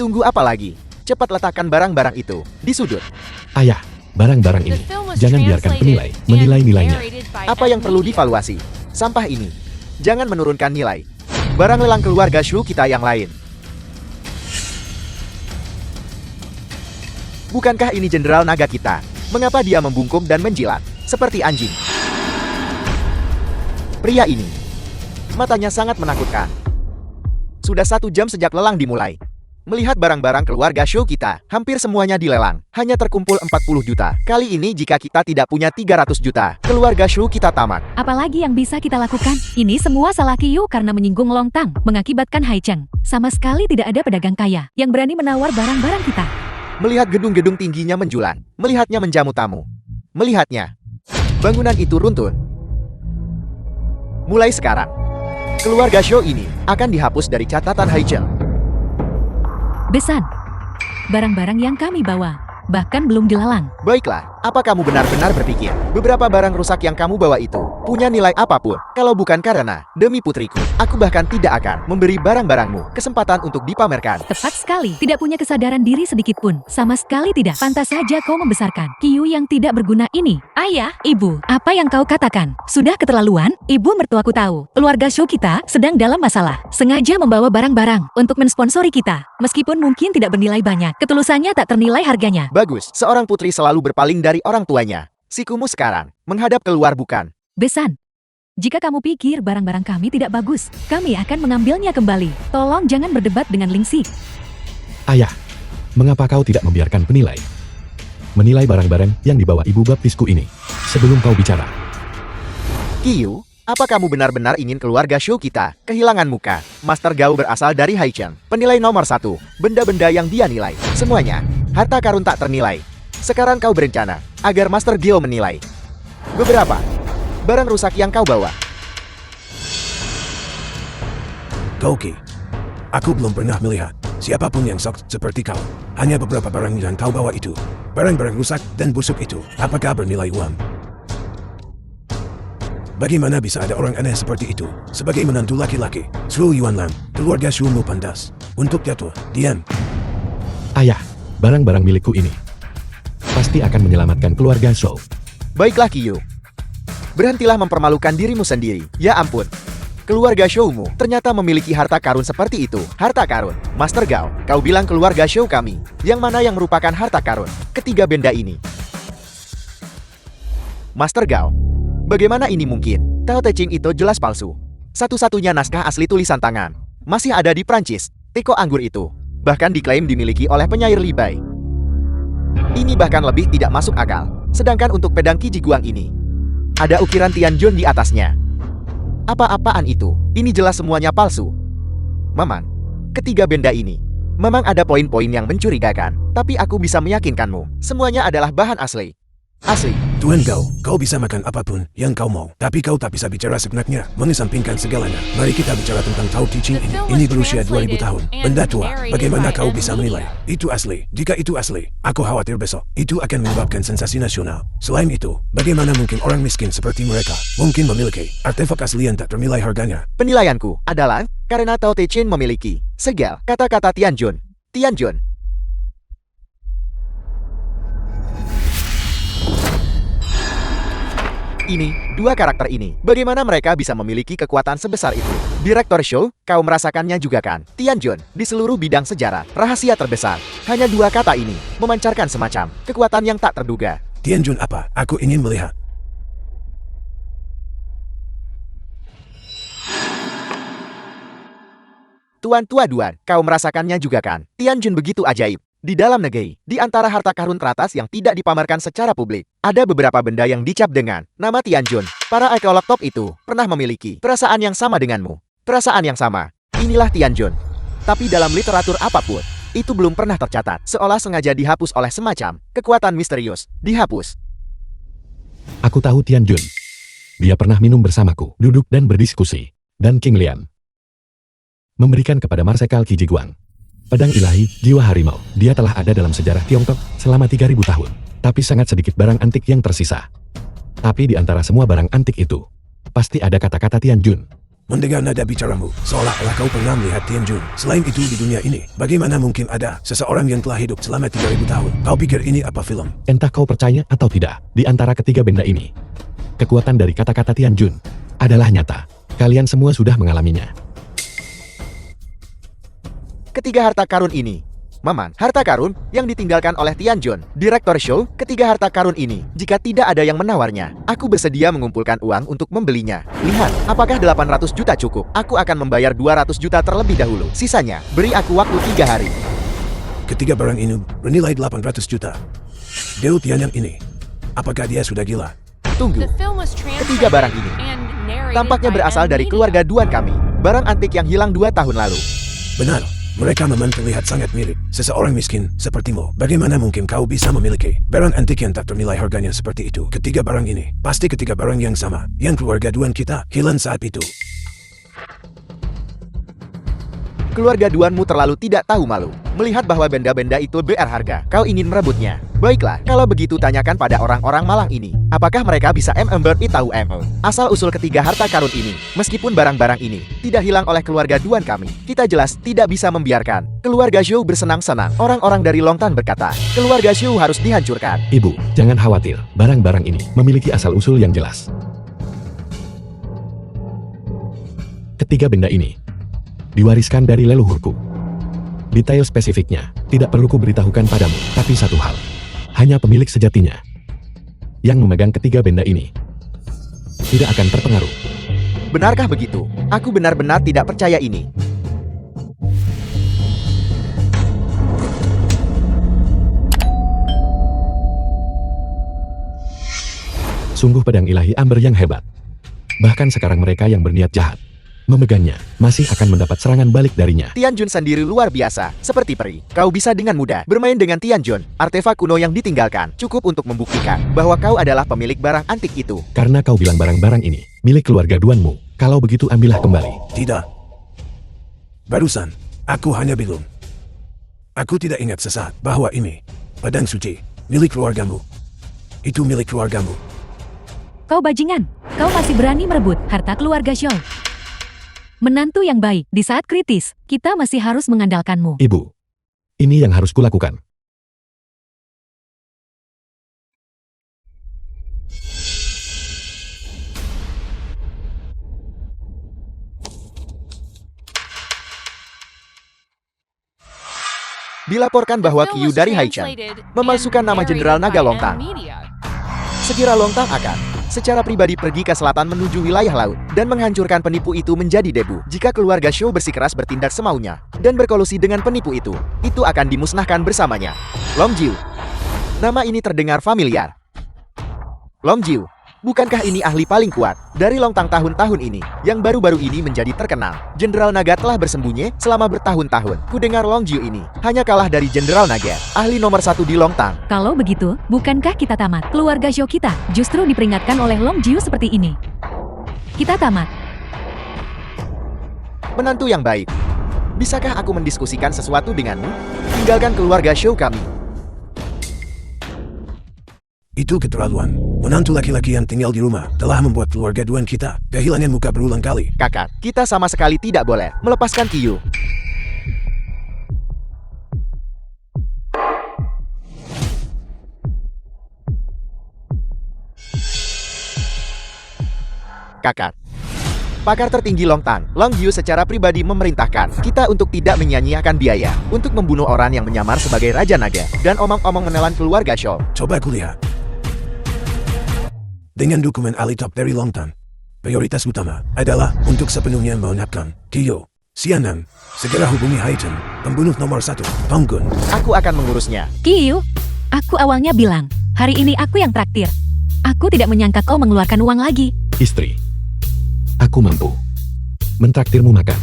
tunggu apa lagi? Cepat letakkan barang-barang itu di sudut. Ayah, barang-barang ini, jangan biarkan penilai menilai nilainya. Apa yang perlu divaluasi? Sampah ini. Jangan menurunkan nilai. Barang lelang keluarga Shu kita yang lain. Bukankah ini Jenderal Naga kita? Mengapa dia membungkuk dan menjilat seperti anjing? Pria ini, matanya sangat menakutkan. Sudah 1 jam sejak lelang dimulai. Melihat barang-barang keluarga Shu kita, hampir semuanya dilelang. Hanya terkumpul 40 juta. Kali ini jika kita tidak punya 300 juta, keluarga Shu kita tamat. Apalagi yang bisa kita lakukan? Ini semua salah Qiyu karena menyinggung Longtang, mengakibatkan Haicheng. Sama sekali tidak ada pedagang kaya yang berani menawar barang-barang kita. Melihat gedung-gedung tingginya menjulang, melihatnya menjamu tamu. Melihatnya, bangunan itu runtuh. Mulai sekarang, keluarga Shu ini akan dihapus dari catatan Haicheng. Besan. Barang-barang yang kami bawa, bahkan belum dilelang. Baiklah, Apa kamu benar-benar berpikir beberapa barang rusak yang kamu bawa itu punya nilai apapun? Kalau bukan karena demi putriku, aku bahkan tidak akan memberi barang-barangmu kesempatan untuk dipamerkan. Tepat sekali. Tidak punya kesadaran diri sedikit pun. Sama sekali tidak. Pantas saja kau membesarkan Qiu yang tidak berguna ini. Ayah, ibu, apa yang kau katakan? Sudah keterlaluan? Ibu mertuaku tahu. Keluarga Shou kita sedang dalam masalah. Sengaja membawa barang-barang untuk mensponsori kita. Meskipun mungkin tidak bernilai banyak, ketulusannya tak ternilai harganya. Bagus, seorang putri selalu berpaling dari orang tuanya. Sikumu sekarang menghadap keluar bukan? Besan. Jika kamu pikir barang-barang kami tidak bagus, kami akan mengambilnya kembali. Tolong jangan berdebat dengan Lingxi. Ayah, mengapa kau tidak membiarkan penilai menilai barang-barang yang dibawa ibu baptisku ini sebelum kau bicara? Qiu, apa kamu benar-benar ingin keluarga Shou kita kehilangan muka? Master Gao berasal dari Haichen, penilai nomor 1. Benda-benda yang dia nilai, semuanya harta karun tak ternilai. Sekarang kau berencana agar Master Gao menilai beberapa barang rusak yang kau bawa. Gouki, aku belum pernah melihat siapapun yang sok seperti kau. Hanya beberapa barang yang kau bawa itu, barang-barang rusak dan busuk itu, apakah bernilai uang? Bagaimana bisa ada orang aneh seperti itu? Sebagai menantu laki-laki, Zhou Yuanlang, keluarga Shoumu pantas untuk jatuh. Diam. Ayah, barang-barang milikku ini pasti akan menyelamatkan keluarga Shou. Baiklah Qiu, berhentilah mempermalukan dirimu sendiri. Ya ampun, keluarga Shoumu ternyata memiliki harta karun seperti itu. Harta karun, Master Gao, kau bilang keluarga Shou kami, yang mana yang merupakan harta karun ketiga benda ini? Master Gao, bagaimana ini mungkin? Tao Te Ching itu jelas palsu. Satu-satunya naskah asli tulisan tangan masih ada di Prancis. Teko anggur itu bahkan diklaim dimiliki oleh penyair Li Bai. Ini bahkan lebih tidak masuk akal. Sedangkan untuk pedang Qi Jiguang ini, ada ukiran Tianjun di atasnya. Apa-apaan itu? Ini jelas semuanya palsu. Memang, ketiga benda ini memang ada poin-poin yang mencurigakan. Tapi aku bisa meyakinkanmu, semuanya adalah bahan asli. Asli. Tuan Gao, kau bisa makan apapun yang kau mau, tapi kau tak bisa bicara sebenarnya, mengesampingkan segalanya. Mari kita bicara tentang Tao Te Ching ini. Ini berusia 2000 tahun. Benda tua. Bagaimana kau bisa menilai? Itu asli. Jika itu asli, aku khawatir besok itu akan menyebabkan sensasi nasional. Selain itu, bagaimana mungkin orang miskin seperti mereka mungkin memiliki artefak asli yang tak ternilai harganya? Penilaianku adalah karena Tao Te Ching memiliki segel kata-kata Tianjun. Tianjun. Ini, dua karakter ini, bagaimana mereka bisa memiliki kekuatan sebesar itu? Direktur Shou, kau merasakannya juga kan? Tianjun, di seluruh bidang sejarah, rahasia terbesar. Hanya dua kata ini, memancarkan semacam kekuatan yang tak terduga. Tianjun apa? Aku ingin melihat. Tuan, kau merasakannya juga kan? Tianjun begitu ajaib. Di dalam negeri, di antara harta karun teratas yang tidak dipamerkan secara publik, ada beberapa benda yang dicap dengan nama Tianjun. Para arkeolog top itu pernah memiliki perasaan yang sama denganmu. Perasaan yang sama. Inilah Tianjun. Tapi dalam literatur apapun, itu belum pernah tercatat. Seolah sengaja dihapus oleh semacam kekuatan misterius. Dihapus. Aku tahu Tianjun. Dia pernah minum bersamaku, duduk dan berdiskusi. Dan King Lian memberikan kepada Marsekal Qi Jiguang pedang ilahi, jiwa harimau. Dia telah ada dalam sejarah Tiongkok selama 3000 tahun. Tapi sangat sedikit barang antik yang tersisa. Tapi di antara semua barang antik itu, pasti ada kata-kata Tianjun. Mendengar nada bicaramu, seolah-olah kau pernah melihat Tianjun. Selain itu di dunia ini, bagaimana mungkin ada seseorang yang telah hidup selama 3000 tahun? Kau pikir ini apa film? Entah kau percaya atau tidak, di antara ketiga benda ini, kekuatan dari kata-kata Tianjun adalah nyata. Kalian semua sudah mengalaminya. Ketiga harta karun ini, Maman, harta karun yang ditinggalkan oleh Tianjun, Direktur Shou. Ketiga harta karun ini, jika tidak ada yang menawarnya, aku bersedia mengumpulkan uang untuk membelinya. Lihat, apakah 800 juta cukup? Aku akan membayar 200 juta terlebih dahulu. Sisanya, beri aku waktu 3 hari. Ketiga barang ini bernilai 800 juta. Deu Tian yang ini, apakah dia sudah gila? Tunggu, The film was ketiga barang ini and narrated tampaknya by berasal dari M. keluarga Media. Duan kami. Barang antik yang hilang 2 tahun lalu. Benar. Mereka memang terlihat sangat mirip. Seseorang miskin sepertimu, bagaimana mungkin kau bisa memiliki barang antik yang tak ternilai harganya seperti itu? Ketiga barang ini, pasti ketiga barang yang sama, yang keluarga Duan kita hilang saat itu. Keluarga Duanmu terlalu tidak tahu malu. Melihat bahwa benda-benda itu berharga, kau ingin merebutnya. Baiklah, kalau begitu tanyakan pada orang-orang Malang ini. Apakah mereka bisa tahu asal-usul ketiga harta karun ini? Meskipun barang-barang ini tidak hilang oleh keluarga Duan kami, kita jelas tidak bisa membiarkan keluarga Zhou bersenang-senang. Orang-orang dari Longtan berkata, keluarga Zhou harus dihancurkan. Ibu, jangan khawatir. Barang-barang ini memiliki asal-usul yang jelas. Ketiga benda ini diwariskan dari leluhurku. Detail spesifiknya tidak perlu kuberitahukan padamu, tapi satu hal, hanya pemilik sejatinya yang memegang ketiga benda ini tidak akan terpengaruh. Benarkah begitu? Aku benar-benar tidak percaya ini. Sungguh pedang ilahi Amber yang hebat. Bahkan sekarang mereka yang berniat jahat memegangnya, masih akan mendapat serangan balik darinya. Tianjun sendiri luar biasa, seperti peri. Kau bisa dengan mudah bermain dengan Tianjun, artefak kuno yang ditinggalkan, cukup untuk membuktikan bahwa kau adalah pemilik barang antik itu. Karena kau bilang barang-barang ini milik keluarga Duanmu, kalau begitu ambillah kembali. Tidak. Barusan, aku hanya bingung. Aku tidak ingat sesaat bahwa ini pedang suci milik keluargamu. Itu milik keluargamu. Kau bajingan, kau masih berani merebut harta keluarga Zhou. Menantu yang baik, di saat kritis, kita masih harus mengandalkanmu. Ibu, ini yang harus kulakukan. Dilaporkan bahwa Qiu dari Haichan memalsukan nama Jenderal Naga Longtang. Sekira Longtang akan secara pribadi pergi ke selatan menuju wilayah laut dan menghancurkan penipu itu menjadi debu. Jika keluarga Zhou bersikeras bertindak semaunya dan berkolusi dengan penipu itu akan dimusnahkan bersamanya. Long Jiu. Nama ini terdengar familiar. Long Jiu. Bukankah ini ahli paling kuat dari Longtang tahun-tahun ini yang baru-baru ini menjadi terkenal? Jenderal Naga telah bersembunyi selama bertahun-tahun. Kudengar Long Jiu ini hanya kalah dari Jenderal Naga, ahli nomor 1 di Longtang. Kalau begitu, bukankah kita tamat? Keluarga Zhou kita justru diperingatkan oleh Long Jiu seperti ini. Kita tamat. Menantu yang baik, bisakah aku mendiskusikan sesuatu denganmu? Tinggalkan keluarga Zhou kami. Itu keterlaluan. Menantu laki-laki yang tinggal di rumah telah membuat keluarga Duan kita kehilangan muka berulang kali. Kakak, kita sama sekali tidak boleh melepaskan Qiu. Kakak, pakar tertinggi Longtang, Long Jiu secara pribadi memerintahkan kita untuk tidak menyia-nyiakan biaya untuk membunuh orang yang menyamar sebagai Raja Naga dan omong-omong menelan keluarga Zhou. Coba kulihat. Dengan dokumen ahli top dari Longtang, prioritas utama adalah untuk sepenuhnya menghapuskan Qiu. Sianang, segera hubungi Haichan, pembunuh nomor 1, Tonggun. Aku akan mengurusnya. Qiu, aku awalnya bilang, hari ini aku yang traktir. Aku tidak menyangka kau mengeluarkan uang lagi. Istri, aku mampu mentraktirmu makan.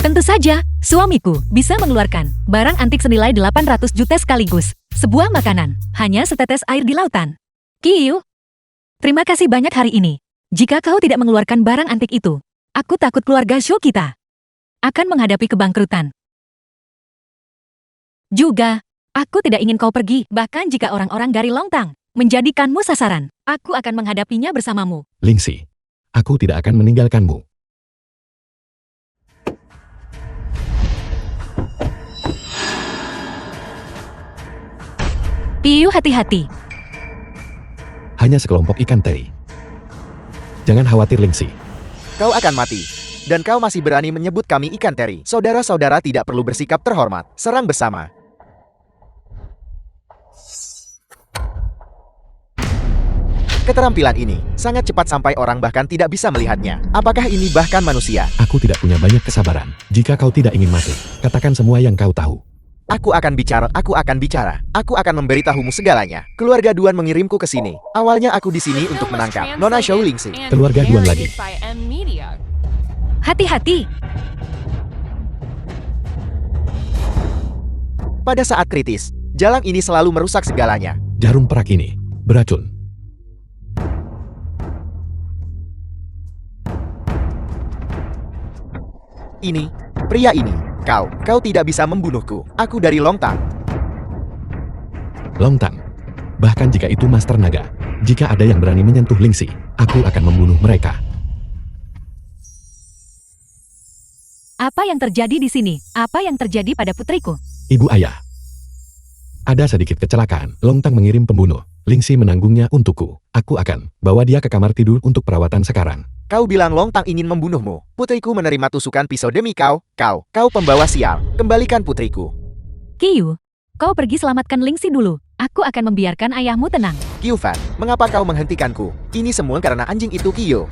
Tentu saja, suamiku bisa mengeluarkan barang antik senilai 800 juta sekaligus. Sebuah makanan, hanya setetes air di lautan. Qiu, terima kasih banyak hari ini. Jika kau tidak mengeluarkan barang antik itu, aku takut keluarga Zhou kita akan menghadapi kebangkrutan. Juga, aku tidak ingin kau pergi, bahkan jika orang-orang dari Longtang menjadikanmu sasaran, aku akan menghadapinya bersamamu. Lingxi, aku tidak akan meninggalkanmu. Qiu, hati-hati. Hanya sekelompok ikan teri. Jangan khawatir, Lingxi. Kau akan mati. Dan kau masih berani menyebut kami ikan teri. Saudara-saudara tidak perlu bersikap terhormat. Serang bersama. Keterampilan ini sangat cepat sampai orang bahkan tidak bisa melihatnya. Apakah ini bahkan manusia? Aku tidak punya banyak kesabaran. Jika kau tidak ingin mati, katakan semua yang kau tahu. Aku akan bicara. Aku akan memberitahumu segalanya. Keluarga Duan mengirimku ke sini. Awalnya aku di sini untuk menangkap Nona Zhou Lingxi. Keluarga Duan lagi. Hati-hati. Pada saat kritis, jalan ini selalu merusak segalanya. Jarum perak ini beracun. Ini Pria ini, kau tidak bisa membunuhku. Aku dari Longtang. Longtang. Bahkan jika itu Master Naga, jika ada yang berani menyentuh Lingxi, aku akan membunuh mereka. Apa yang terjadi di sini? Apa yang terjadi pada putriku? Ibu ayah. Ada sedikit kecelakaan. Longtang mengirim pembunuh. Lingxi menanggungnya untukku. Aku akan bawa dia ke kamar tidur untuk perawatan sekarang. Kau bilang Longtang ingin membunuhmu. Putriku menerima tusukan pisau demi kau. Kau pembawa sial. Kembalikan putriku. Qiyu, kau pergi selamatkan Lingxi dulu. Aku akan membiarkan ayahmu tenang. Qiyu Fan, mengapa kau menghentikanku? Ini semua karena anjing itu Qiyu.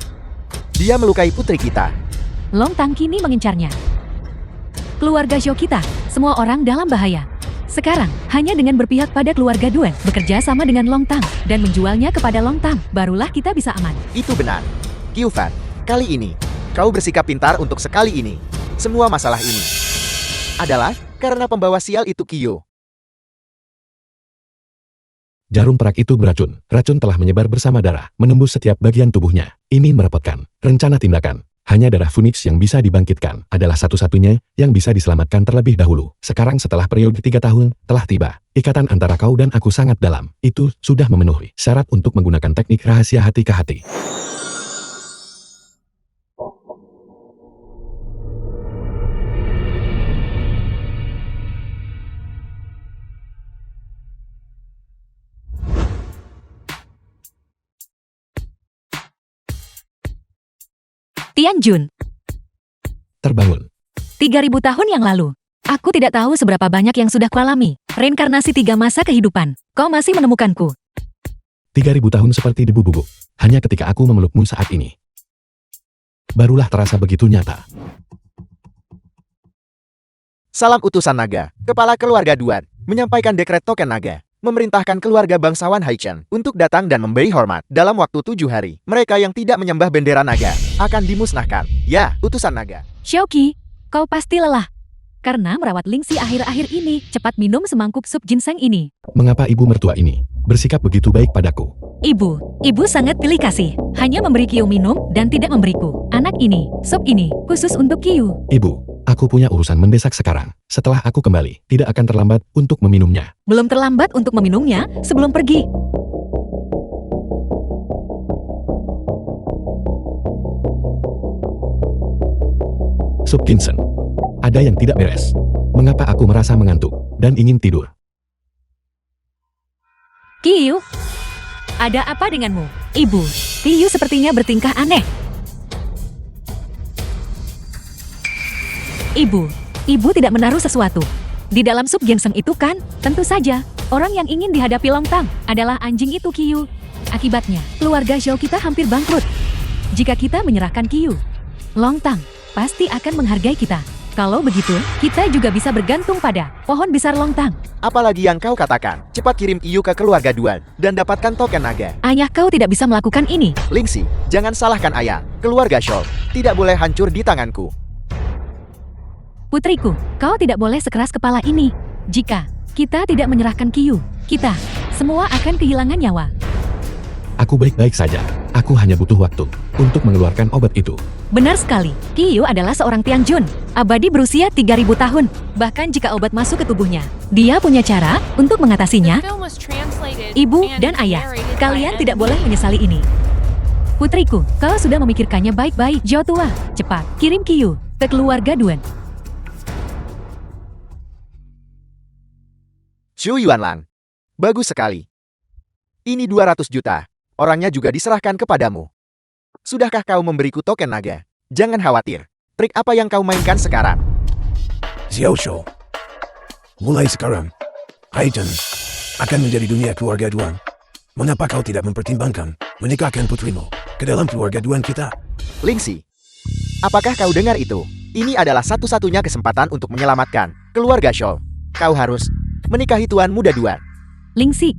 Dia melukai putri kita. Longtang kini mengincarnya. Keluarga Zhou kita, semua orang dalam bahaya. Sekarang, hanya dengan berpihak pada keluarga Duan, bekerja sama dengan Longtang, dan menjualnya kepada Longtang, barulah kita bisa aman. Itu benar. Qiyu Fan, kali ini, kau bersikap pintar untuk sekali ini. Semua masalah ini adalah karena pembawa sial itu Qiyu. Jarum perak itu beracun. Racun telah menyebar bersama darah, menembus setiap bagian tubuhnya. Ini merepotkan. Rencana tindakan. Hanya darah Phoenix yang bisa dibangkitkan adalah satu-satunya yang bisa diselamatkan terlebih dahulu. Sekarang setelah periode 3 tahun telah tiba. Ikatan antara kau dan aku sangat dalam. Itu sudah memenuhi syarat untuk menggunakan teknik rahasia hati ke hati. Tianjun, Terbangun. 3000 tahun yang lalu. Aku tidak tahu seberapa banyak yang sudah kualami. Reinkarnasi 3 masa kehidupan. Kau masih menemukanku. 3000 tahun seperti debu bubuk. Hanya ketika aku memelukmu saat ini, barulah terasa begitu nyata. Salam utusan naga, kepala keluarga Duan, menyampaikan dekret token naga. Memerintahkan keluarga bangsawan Haichen untuk datang dan memberi hormat. Dalam waktu 7 hari, mereka yang tidak menyembah bendera naga akan dimusnahkan. Ya, utusan naga. Xiaoqi, kau pasti lelah. Karena merawat Lingxi akhir-akhir ini, cepat minum semangkuk sup ginseng ini. Mengapa ibu mertua ini bersikap begitu baik padaku? Ibu sangat pilih kasih. Hanya memberi Qiyu minum dan tidak memberiku. Anak ini, sup ini, khusus untuk Qiyu. Ibu, aku punya urusan mendesak sekarang. Setelah aku kembali, tidak akan terlambat untuk meminumnya. Belum terlambat untuk meminumnya sebelum pergi. Sup ginseng. Ada yang tidak beres. Mengapa aku merasa mengantuk dan ingin tidur? Qiyu, ada apa denganmu? Ibu, Qiyu sepertinya bertingkah aneh. Ibu tidak menaruh sesuatu. Di dalam sup ginseng itu kan, tentu saja, orang yang ingin dihadapi Longtang adalah anjing itu Qiyu. Akibatnya, keluarga Zhou kita hampir bangkrut. Jika kita menyerahkan Qiyu, Longtang pasti akan menghargai kita. Kalau begitu, kita juga bisa bergantung pada pohon besar Longtang. Apalagi yang kau katakan, cepat kirim Qiyu ke keluarga Duan dan dapatkan token naga. Ayah kau tidak bisa melakukan ini. Lingxi, jangan salahkan ayah. Keluarga Zhou tidak boleh hancur di tanganku. Putriku, kau tidak boleh sekeras kepala ini. Jika kita tidak menyerahkan Qiyu, kita semua akan kehilangan nyawa. Aku baik-baik saja. Aku hanya butuh waktu untuk mengeluarkan obat itu. Benar sekali, Qiyu adalah seorang Tianjun, abadi berusia 3000 tahun. Bahkan jika obat masuk ke tubuhnya, dia punya cara untuk mengatasinya. The film was translated Ibu and dan ayah, narrated by kalian Ed tidak boleh Lee. menyesali ini. Putriku, kau sudah memikirkannya baik-baik. Zhou tua, cepat, kirim Qiyu ke keluarga Duan. Zhu Yuanlang. Bagus sekali. Ini 200 juta. Orangnya juga diserahkan kepadamu. Sudahkah kau memberiku token naga? Jangan khawatir. Trik apa yang kau mainkan sekarang? Xiao Shou. Mulai sekarang, Haichen akan menjadi dunia keluarga Duan. Mengapa kau tidak mempertimbangkan menikahkan putrimu ke dalam keluarga Duan kita? Lingxi, apakah kau dengar itu? Ini adalah satu-satunya kesempatan untuk menyelamatkan keluarga Zhou. Kau harus menikahi tuan muda Duan. Lingxi,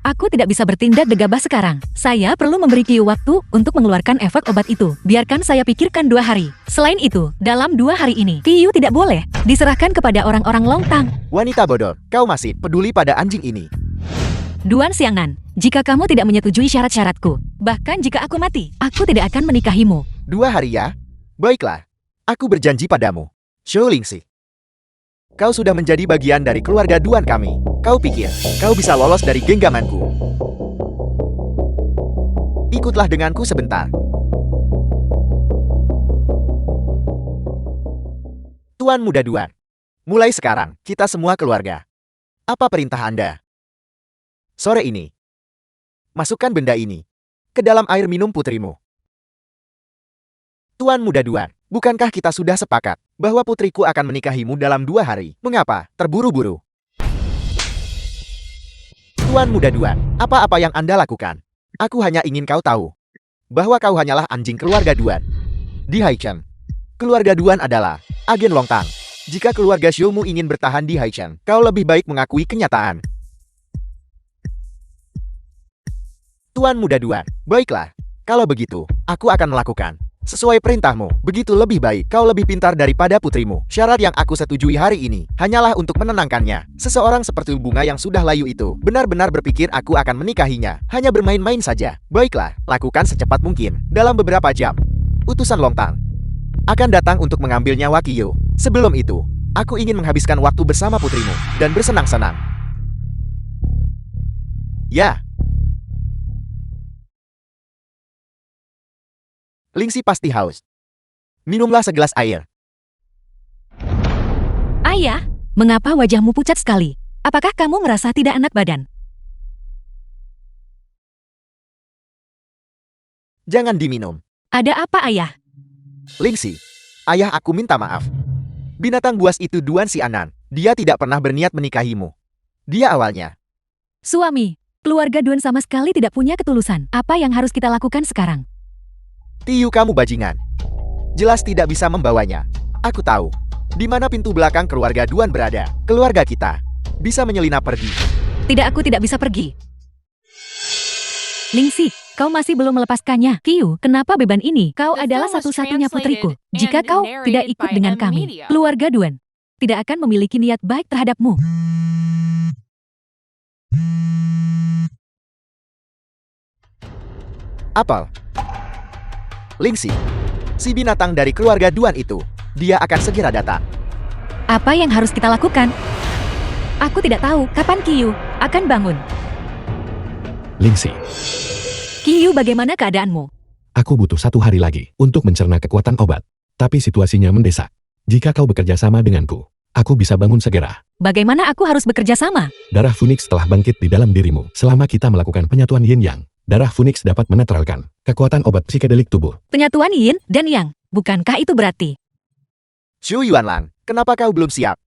aku tidak bisa bertindak gegabah sekarang. Saya perlu memberi Qiyu waktu untuk mengeluarkan efek obat itu. Biarkan saya pikirkan 2 hari. Selain itu, dalam 2 hari ini, Qiyu tidak boleh diserahkan kepada orang-orang Longtang. Wanita bodoh, kau masih peduli pada anjing ini. Duan Xiangnan, jika kamu tidak menyetujui syarat-syaratku, bahkan jika aku mati, aku tidak akan menikahimu. 2 hari ya? Baiklah. Aku berjanji padamu, Zhou Lingxi. Kau sudah menjadi bagian dari keluarga Duan kami. Kau pikir, kau bisa lolos dari genggamanku? Ikutlah denganku sebentar. Tuan Muda Duan, mulai sekarang, kita semua keluarga. Apa perintah Anda? Sore ini, masukkan benda ini ke dalam air minum putrimu. Tuan Muda Duan, bukankah kita sudah sepakat bahwa putriku akan menikahimu dalam 2 hari? Mengapa terburu-buru? Tuan Muda Duan, apa-apa yang Anda lakukan? Aku hanya ingin kau tahu bahwa kau hanyalah anjing keluarga Duan. Di Haichen, keluarga Duan adalah agen Longtang. Jika keluarga Xiumu ingin bertahan di Haichen, kau lebih baik mengakui kenyataan. Tuan Muda Duan, baiklah. Kalau begitu, aku akan melakukan sesuai perintahmu. Begitu lebih baik, kau lebih pintar daripada putrimu. Syarat yang aku setujui hari ini hanyalah untuk menenangkannya. Seseorang seperti bunga yang sudah layu itu benar-benar berpikir aku akan menikahinya. Hanya bermain-main saja. Baiklah, lakukan secepat mungkin. Dalam beberapa jam, utusan Longtang akan datang untuk mengambil nyawa Qiyu. Sebelum itu, aku ingin menghabiskan waktu bersama putrimu dan bersenang-senang. Ya. Lingxi pasti haus. Minumlah segelas air. Ayah, mengapa wajahmu pucat sekali? Apakah kamu merasa tidak enak badan? Jangan diminum. Ada apa, Ayah? Lingxi, ayah aku minta maaf. Binatang buas itu Duan Xianan. Dia tidak pernah berniat menikahimu. Dia awalnya. Suami, keluarga Duan sama sekali tidak punya ketulusan. Apa yang harus kita lakukan sekarang? Tiu kamu bajingan. Jelas tidak bisa membawanya. Aku tahu di mana pintu belakang keluarga Duan berada. Keluarga kita bisa menyelinap pergi. Tidak, aku tidak bisa pergi. Lingxi, kau masih belum melepaskannya. Qiyu, kenapa beban ini? Kau The adalah film was satu-satunya putriku. translated Jika and kau narrated tidak ikut by dengan M kami, Media. keluarga Duan tidak akan memiliki niat baik terhadapmu. Apel. Lingxi, si binatang dari keluarga Duan itu, dia akan segera datang. Apa yang harus kita lakukan? Aku tidak tahu kapan Qiyu akan bangun. Lingxi, Qiyu, bagaimana keadaanmu? aku butuh 1 hari lagi untuk mencerna kekuatan obat. Tapi situasinya mendesak. Jika kau bekerja sama denganku, aku bisa bangun segera. Bagaimana aku harus bekerja sama? Darah Phoenix telah bangkit di dalam dirimu. Selama kita melakukan penyatuan Yin Yang, darah Phoenix dapat menetralkan kekuatan obat psikedelik tubuh. Penyatuan Yin dan Yang, bukankah itu berarti? Zhu Yuanlang, kenapa kau belum siap?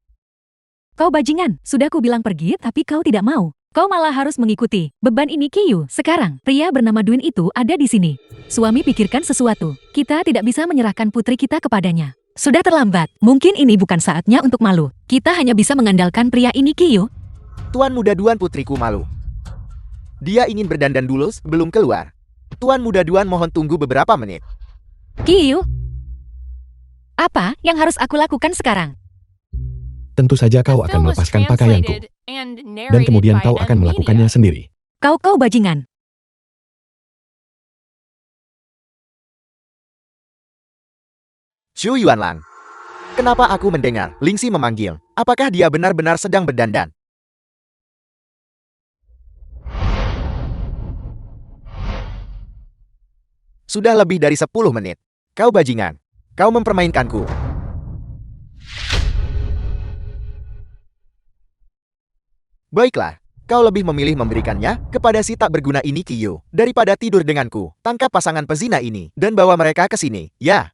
Kau bajingan, sudah ku bilang pergi tapi kau tidak mau. Kau malah harus mengikuti beban ini Qiyu. Sekarang, pria bernama Duan itu ada di sini. Suami, pikirkan sesuatu. Kita tidak bisa menyerahkan putri kita kepadanya. Sudah terlambat. Mungkin ini bukan saatnya untuk malu. Kita hanya bisa mengandalkan pria ini Qiyu. Tuan Muda Duan putriku malu. Dia ingin berdandan dulu sebelum keluar. Tuan Muda Duan mohon tunggu beberapa menit. Qiyu, apa yang harus aku lakukan sekarang? Tentu saja kau The akan film was melepaskan pakaianku. translated and Dan narrated kemudian by kau M akan Media. melakukannya sendiri. Kau bajingan. Zhu Yuanlang, kenapa aku mendengar Lingxi memanggil? Apakah dia benar-benar sedang berdandan? Sudah lebih dari 10 menit. Kau bajingan. Kau mempermainkanku. Baiklah, kau lebih memilih memberikannya kepada si tak berguna ini Qiyu daripada tidur denganku. Tangkap pasangan pezina ini dan bawa mereka ke sini, ya.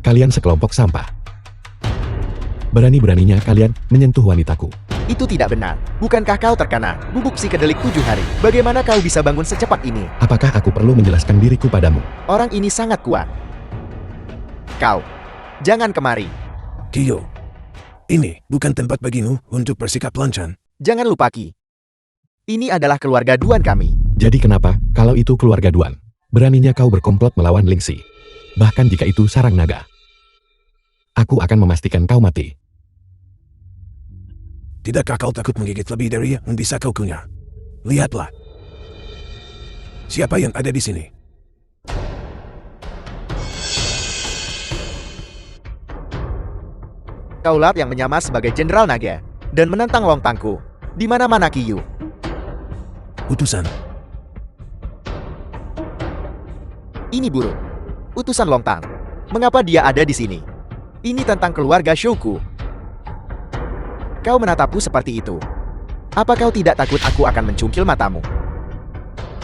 Kalian sekelompok sampah. Berani-beraninya kalian menyentuh wanitaku. Itu tidak benar. Bukankah kau terkena bubuk psikedelik 7 hari? Bagaimana kau bisa bangun secepat ini? Apakah aku perlu menjelaskan diriku padamu? Orang ini sangat kuat. Kau, jangan kemari. Qiyu, ini bukan tempat bagimu untuk bersikap lancang. Jangan lupa Qi. Ini adalah keluarga Duan kami. Jadi kenapa, kalau itu keluarga Duan, beraninya kau berkomplot melawan Lingxi? Bahkan jika itu sarang naga. Aku akan memastikan kau mati. Tidakkah kau takut menggigit lebih dari yang bisa kau kunyah? Lihatlah. Siapa yang ada di sini? Kaulah yang menyamar sebagai Jenderal Naga dan menentang Longtangku. Di mana-mana Kiyu. Utusan. Ini buruk. Utusan Longtang. Mengapa dia ada di sini? Ini tentang keluarga Shouku. Kau menatapku seperti itu. Apa kau tidak takut aku akan mencungkil matamu?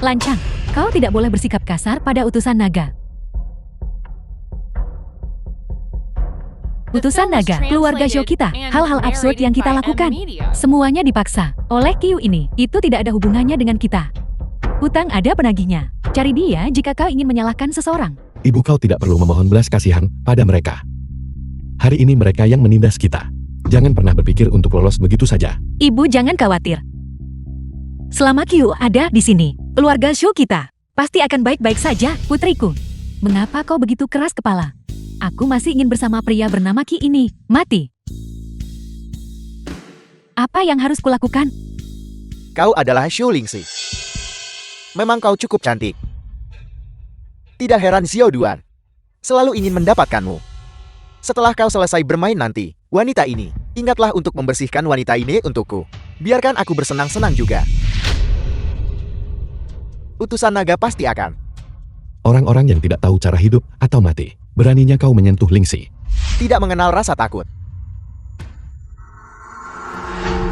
Lancang, kau tidak boleh bersikap kasar pada utusan naga. Utusan naga, keluarga Shou kita, hal-hal absurd yang kita lakukan. Semuanya dipaksa oleh Kiyu ini. Itu tidak ada hubungannya dengan kita. Hutang ada penagihnya. Cari dia jika kau ingin menyalahkan seseorang. Ibu kau tidak perlu memohon belas kasihan pada mereka. Hari ini mereka yang menindas kita. Jangan pernah berpikir untuk lolos begitu saja. Ibu jangan khawatir. Selama Kiyu ada di sini, keluarga Shou kita pasti akan baik-baik saja, putriku. Mengapa kau begitu keras kepala? Aku masih ingin bersama pria bernama Ki ini. Mati. Apa yang harus kulakukan? Kau adalah Shou Lingxi. Memang kau cukup cantik. Tidak heran Xiao Duan selalu ingin mendapatkanmu. Setelah kau selesai bermain nanti, wanita ini, ingatlah untuk membersihkan wanita ini untukku. Biarkan aku bersenang-senang juga. Utusan naga pasti akan. Orang-orang yang tidak tahu cara hidup atau mati, beraninya kau menyentuh Lingxi. Tidak mengenal rasa takut.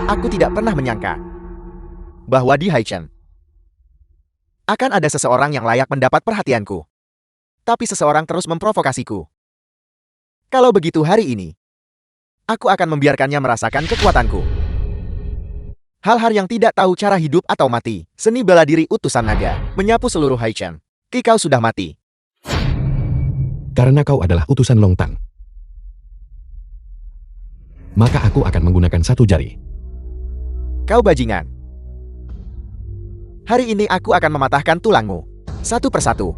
Aku tidak pernah menyangka bahwa di Haichen akan ada seseorang yang layak mendapat perhatianku. Tapi seseorang terus memprovokasiku. Kalau begitu hari ini, aku akan membiarkannya merasakan kekuatanku. Hal-hal yang tidak tahu cara hidup atau mati, seni bela diri utusan naga, menyapu seluruh Haichen. Ki kau sudah mati. Karena kau adalah utusan Longtang, maka aku akan menggunakan satu jari. Kau bajingan. Hari ini aku akan mematahkan tulangmu, satu persatu.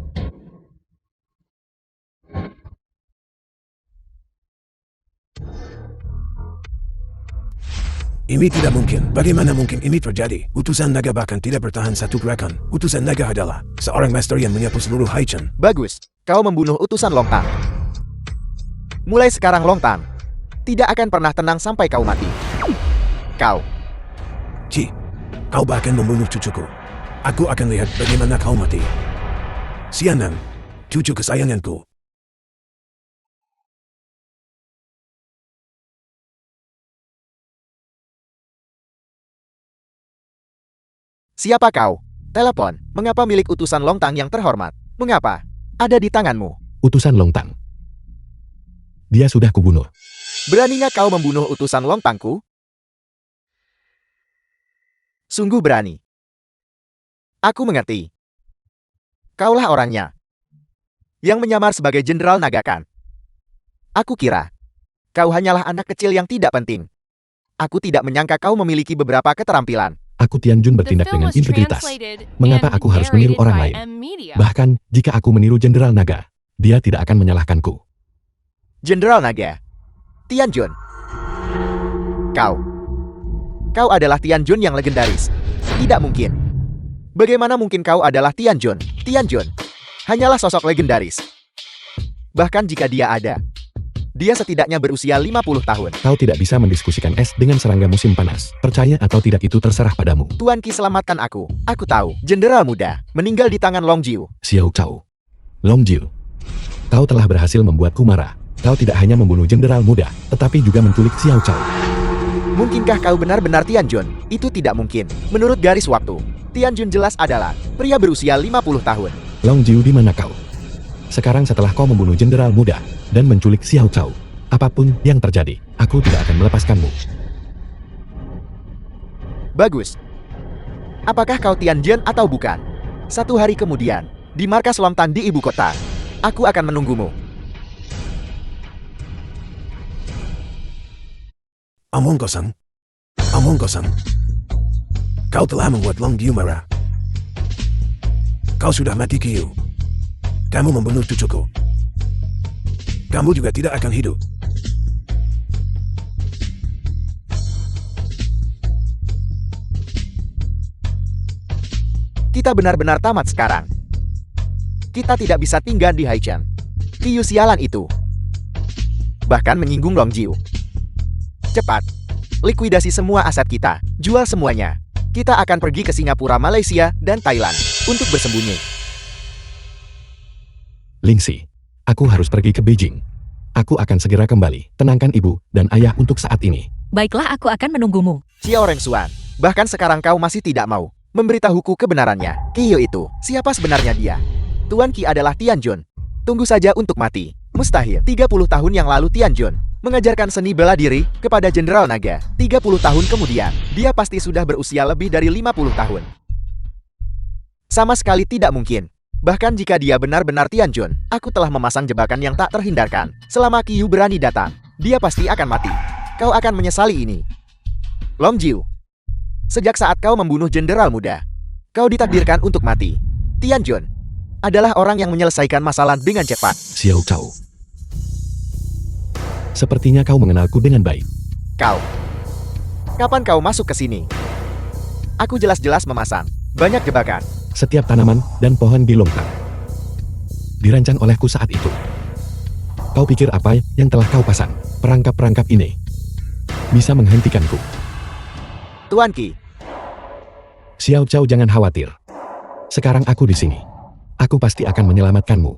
Ini tidak mungkin. Bagaimana mungkin ini terjadi? Utusan naga bahkan tidak bertahan satu gerakan. Utusan naga adalah seorang master yang menyapu seluruh Haichen. Bagus, kau membunuh utusan Longtang. Mulai sekarang Longtang tidak akan pernah tenang sampai kau mati. Kau. Ci, kau bahkan membunuh cucuku. Aku akan lihat bagaimana kau mati. Xianan, cucu kesayanganku. Siapa kau? Telepon. Mengapa milik utusan Longtang yang terhormat? Mengapa? Ada di tanganmu. Utusan Longtang. Dia sudah kubunuh. Beraninya kau membunuh utusan Longtangku? Sungguh berani. Aku mengerti. Kaulah orangnya yang menyamar sebagai Jenderal Naga kan? Aku kira kau hanyalah anak kecil yang tidak penting. Aku tidak menyangka kau memiliki beberapa keterampilan. Aku Tianjun bertindak dengan integritas. Mengapa aku harus meniru orang lain? Bahkan, jika aku meniru Jenderal Naga, dia tidak akan menyalahkanku. Jenderal Naga. Tianjun. Kau adalah Tianjun yang legendaris. Tidak mungkin. Bagaimana mungkin kau adalah Tianjun? Tianjun hanyalah sosok legendaris. Bahkan jika dia ada, dia setidaknya berusia 50 tahun. Kau tidak bisa mendiskusikan es dengan serangga musim panas. Percaya atau tidak itu terserah padamu. Tuan Qi selamatkan aku. Aku tahu, Jenderal muda meninggal di tangan Long Jiu. Xiao Cao. Long Jiu. Kau telah berhasil membuatku marah. Kau tidak hanya membunuh Jenderal muda, tetapi juga menculik Xiao Cao. Mungkinkah kau benar-benar Tianjun? Itu tidak mungkin. Menurut garis waktu, Tianjun jelas adalah pria berusia 50 tahun. Long Jiu, di mana kau? Sekarang setelah kau membunuh Jenderal muda dan menculik Xiao Cao, apapun yang terjadi, aku tidak akan melepaskanmu. Bagus. Apakah kau Tianjun atau bukan? Satu hari kemudian, di markas Longtang di ibu kota, aku akan menunggumu. Omong kosong. Omong kosong. Kau telah membuat Long Jiu marah. Kau sudah mati, Kiyu. Kamu membunuh cucuku. Kamu juga tidak akan hidup. Kita benar-benar tamat sekarang. Kita tidak bisa tinggal di Haichen. Qiyu sialan itu. Bahkan menyinggung Long Jiu. Cepat. Likuidasi semua aset kita. Jual semuanya. Kita akan pergi ke Singapura, Malaysia, dan Thailand untuk bersembunyi. Lingxi, aku harus pergi ke Beijing. Aku akan segera kembali. Tenangkan ibu dan ayah untuk saat ini. Baiklah, aku akan menunggumu. Xiao Rengxuan, bahkan sekarang kau masih tidak mau memberitahuku kebenarannya. Qiyu itu, siapa sebenarnya dia? Tuan Qi adalah Tianjun. Tunggu saja untuk mati. Mustahil. 30 tahun yang lalu Tianjun mengajarkan seni bela diri kepada Jenderal Naga. 30 tahun kemudian, dia pasti sudah berusia lebih dari 50 tahun. Sama sekali tidak mungkin. Bahkan jika dia benar-benar Tianjun, aku telah memasang jebakan yang tak terhindarkan. Selama Qiyu berani datang, dia pasti akan mati. Kau akan menyesali ini. Long Jiu, sejak saat kau membunuh jenderal muda, kau ditakdirkan untuk mati. Tianjun adalah orang yang menyelesaikan masalah dengan cepat. Xiao Cao. Sepertinya kau mengenalku dengan baik. Kau, kapan kau masuk ke sini? Aku jelas-jelas memasang banyak jebakan. Setiap tanaman dan pohon di Longtang dirancang olehku saat itu. Kau pikir apa yang telah kau pasang? Perangkap-perangkap ini bisa menghentikanku. Tuan Qi, Xiao Cao, jangan khawatir. Sekarang aku di sini. Aku pasti akan menyelamatkanmu.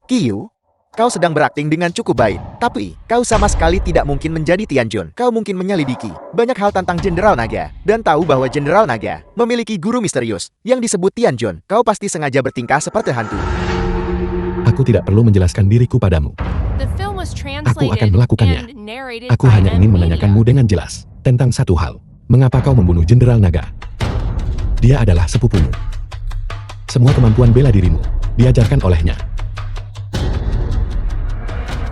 Qiyu, kau sedang berakting dengan cukup baik. Tapi, kau sama sekali tidak mungkin menjadi Tianjun. Kau mungkin menyelidiki banyak hal tentang Jenderal Naga. Dan tahu bahwa Jenderal Naga memiliki guru misterius yang disebut Tianjun. Kau pasti sengaja bertingkah seperti hantu. Aku tidak perlu menjelaskan diriku padamu. The film was Aku akan translated melakukannya. and narrated Aku by hanya the ingin media. menanyakanmu dengan jelas tentang satu hal. Mengapa kau membunuh Jenderal Naga? Dia adalah sepupumu. Semua kemampuan bela dirimu diajarkan olehnya.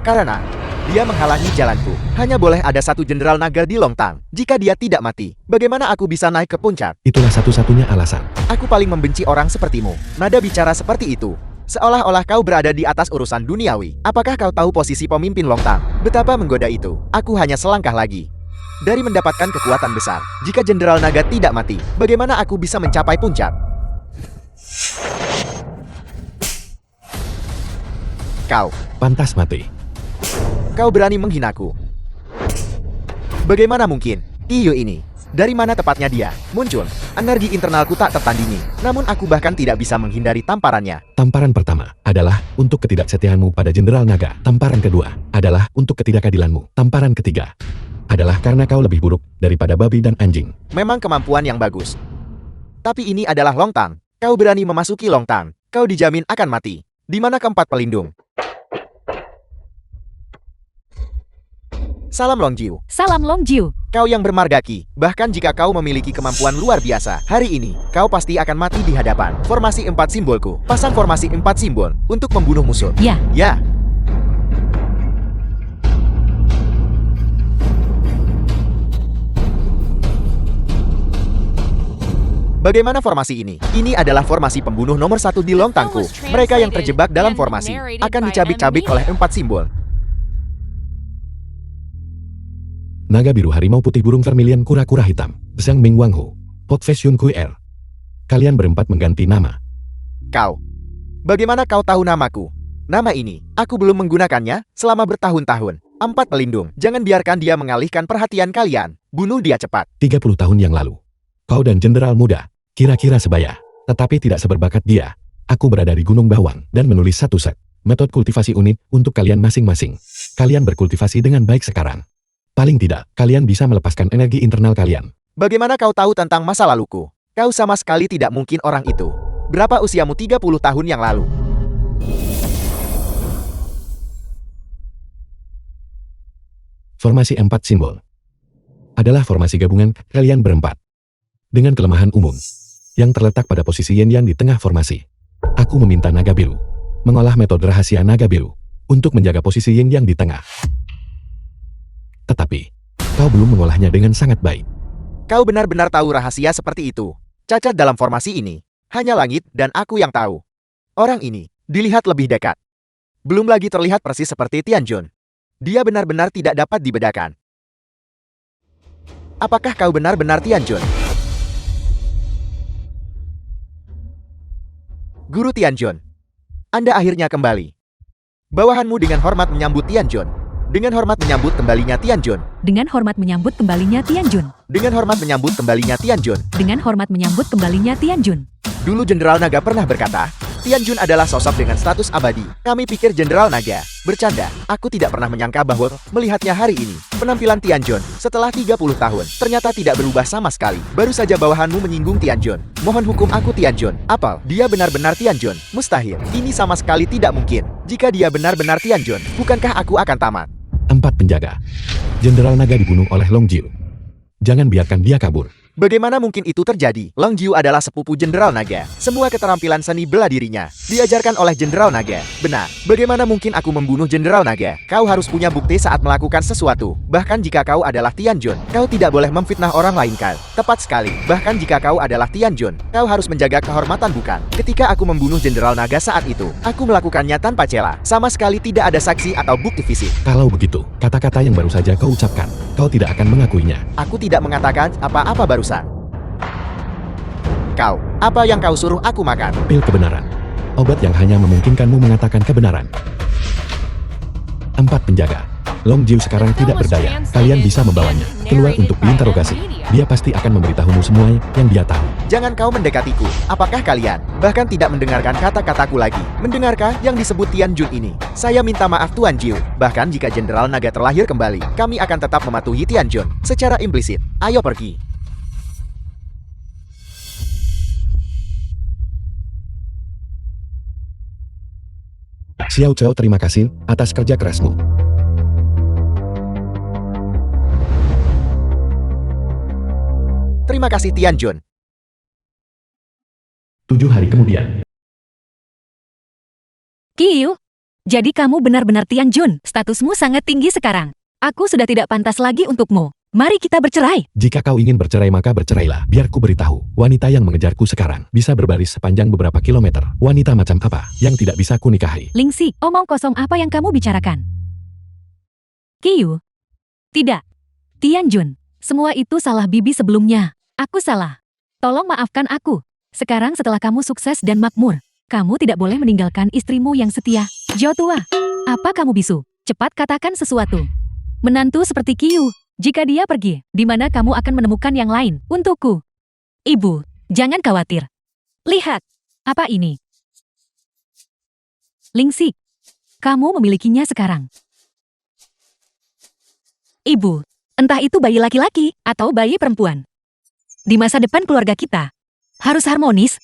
Karena dia menghalangi jalanku. Hanya boleh ada satu Jenderal Naga di Longtang. Jika dia tidak mati, bagaimana aku bisa naik ke puncak? Itulah satu-satunya alasan. Aku paling membenci orang sepertimu. Nada bicara seperti itu. Seolah-olah kau berada di atas urusan duniawi. Apakah kau tahu posisi pemimpin Longtang? Betapa menggoda itu. Aku hanya selangkah lagi dari mendapatkan kekuatan besar. Jika Jenderal Naga tidak mati, bagaimana aku bisa mencapai puncak? Kau Pantas mati. Kau berani menghinaku. Bagaimana mungkin? Qiyu ini, dari mana tepatnya dia muncul? Energi internalku tak tertandingi. Namun aku bahkan tidak bisa menghindari tamparannya. Tamparan pertama adalah untuk ketidaksetiaanmu pada Jenderal Naga. Tamparan kedua adalah untuk ketidakadilanmu. Tamparan ketiga adalah karena kau lebih buruk daripada babi dan anjing. Memang kemampuan yang bagus. Tapi ini adalah Longtang. Kau berani memasuki Longtang. Kau dijamin akan mati. Di mana keempat pelindung? Salam Long Jiu. Salam Long Jiu. Kau yang bermarga Qi. Bahkan jika kau memiliki kemampuan luar biasa, hari ini, kau pasti akan mati di hadapan formasi 4 simbolku. Pasang formasi 4 simbol untuk membunuh musuh. Ya, Ya. Bagaimana formasi ini? Ini adalah formasi pembunuh nomor 1 di Longtangku. Mereka yang terjebak dalam formasi akan dicabik-cabik oleh 4 simbol. Naga biru, harimau putih, burung vermilion, kura-kura hitam. Zhang Ming, Wang Hu, Pot Fashion QR. Kalian berempat mengganti nama. Kau. Bagaimana kau tahu namaku? Nama ini, aku belum menggunakannya selama bertahun-tahun. 4 pelindung. Jangan biarkan dia mengalihkan perhatian kalian. Bunuh dia cepat. 30 tahun yang lalu. Kau dan Jenderal Muda kira-kira sebaya, tetapi tidak seberbakat dia. Aku berada di Gunung Bawang dan menulis satu set metode kultivasi unik untuk kalian masing-masing. Kalian berkultivasi dengan baik sekarang. Paling tidak, kalian bisa melepaskan energi internal kalian. Bagaimana kau tahu tentang masa laluku? Kau sama sekali tidak mungkin orang itu. Berapa usiamu 30 tahun yang lalu? Formasi 4 simbol adalah formasi gabungan kalian berempat. Dengan kelemahan umum yang terletak pada posisi yin yang di tengah formasi. Aku meminta naga biru mengolah metode rahasia naga biru untuk menjaga posisi yin yang di tengah. Tetapi, kau belum mengolahnya dengan sangat baik. Kau benar-benar tahu rahasia seperti itu. Cacat dalam formasi ini, hanya langit dan aku yang tahu. Orang ini, dilihat lebih dekat. Belum lagi terlihat persis seperti Tianjun. Dia benar-benar tidak dapat dibedakan. Apakah kau benar-benar Tianjun? Guru Tianjun. Anda akhirnya kembali. Bawahanmu dengan hormat menyambut Tianjun. Dengan hormat menyambut kembalinya Tianjun. Dengan hormat menyambut kembalinya Tianjun. Dengan hormat menyambut kembalinya Tianjun. Dengan hormat menyambut kembalinya Tianjun. Dulu Jenderal Naga pernah berkata, Tianjun adalah sosok dengan status abadi. Kami pikir Jenderal Naga. Bercanda, aku tidak pernah menyangka bahwa melihatnya hari ini. Penampilan Tianjun setelah 30 tahun ternyata tidak berubah sama sekali. Baru saja bawahanmu menyinggung Tianjun. Mohon hukum aku Tianjun. Apa? Dia benar-benar Tianjun? Mustahil. Ini sama sekali tidak mungkin. Jika dia benar-benar Tianjun, bukankah aku akan tamat? 4 penjaga. Jenderal Naga dibunuh oleh Long Jiu. Jangan biarkan dia kabur. Bagaimana mungkin itu terjadi? Long Jiu adalah sepupu Jenderal Naga. Semua keterampilan seni bela dirinya diajarkan oleh Jenderal Naga. Benar. Bagaimana mungkin aku membunuh Jenderal Naga? Kau harus punya bukti saat melakukan sesuatu. Bahkan jika kau adalah Tianjun, kau tidak boleh memfitnah orang lain kan? Tepat sekali. Bahkan jika kau adalah Tianjun, kau harus menjaga kehormatan bukan? Ketika aku membunuh Jenderal Naga saat itu, aku melakukannya tanpa cela. Sama sekali tidak ada saksi atau bukti fisik. Kalau begitu, kata-kata yang baru saja kau ucapkan, kau tidak akan mengakuinya. Aku tidak mengatakan apa-apa barusan. Kau, apa yang kau suruh aku makan? Pil kebenaran. Obat yang hanya memungkinkanmu mengatakan kebenaran. 4 penjaga. Long Jiu sekarang tidak berdaya. Kalian bisa membawanya keluar untuk diinterogasi. Dia pasti akan memberitahumu semua yang dia tahu. Jangan kau mendekatiku. Apakah kalian bahkan tidak mendengarkan kata-kataku lagi? Mendengarkah yang disebut Tianjun ini? Saya minta maaf Tuan Jiu. Bahkan jika Jenderal Naga terlahir kembali, kami akan tetap mematuhi Tianjun secara implisit. Ayo pergi. Xiao Chao, terima kasih atas kerja kerasmu. Terima kasih Tianjun. 7 hari kemudian. Qiyu, jadi kamu benar-benar Tianjun. Statusmu sangat tinggi sekarang. Aku sudah tidak pantas lagi untukmu. Mari kita bercerai. Jika kau ingin bercerai maka bercerailah. Biar ku beritahu, wanita yang mengejarku sekarang bisa berbaris sepanjang beberapa kilometer. Wanita macam apa yang tidak bisa ku nikahi? Lingxi, omong kosong apa yang kamu bicarakan? Qiyu. Tidak. Tianjun. Semua itu salah bibi sebelumnya. Aku salah. Tolong maafkan aku. Sekarang setelah kamu sukses dan makmur, kamu tidak boleh meninggalkan istrimu yang setia. Jo tua. Apa kamu bisu? Cepat katakan sesuatu. Menantu seperti Qiyu. Jika dia pergi, di mana kamu akan menemukan yang lain untukku? Ibu, jangan khawatir. Lihat. Apa ini? Lingxi. Kamu memilikinya sekarang. Ibu, entah itu bayi laki-laki atau bayi perempuan. Di masa depan keluarga kita, harus harmonis,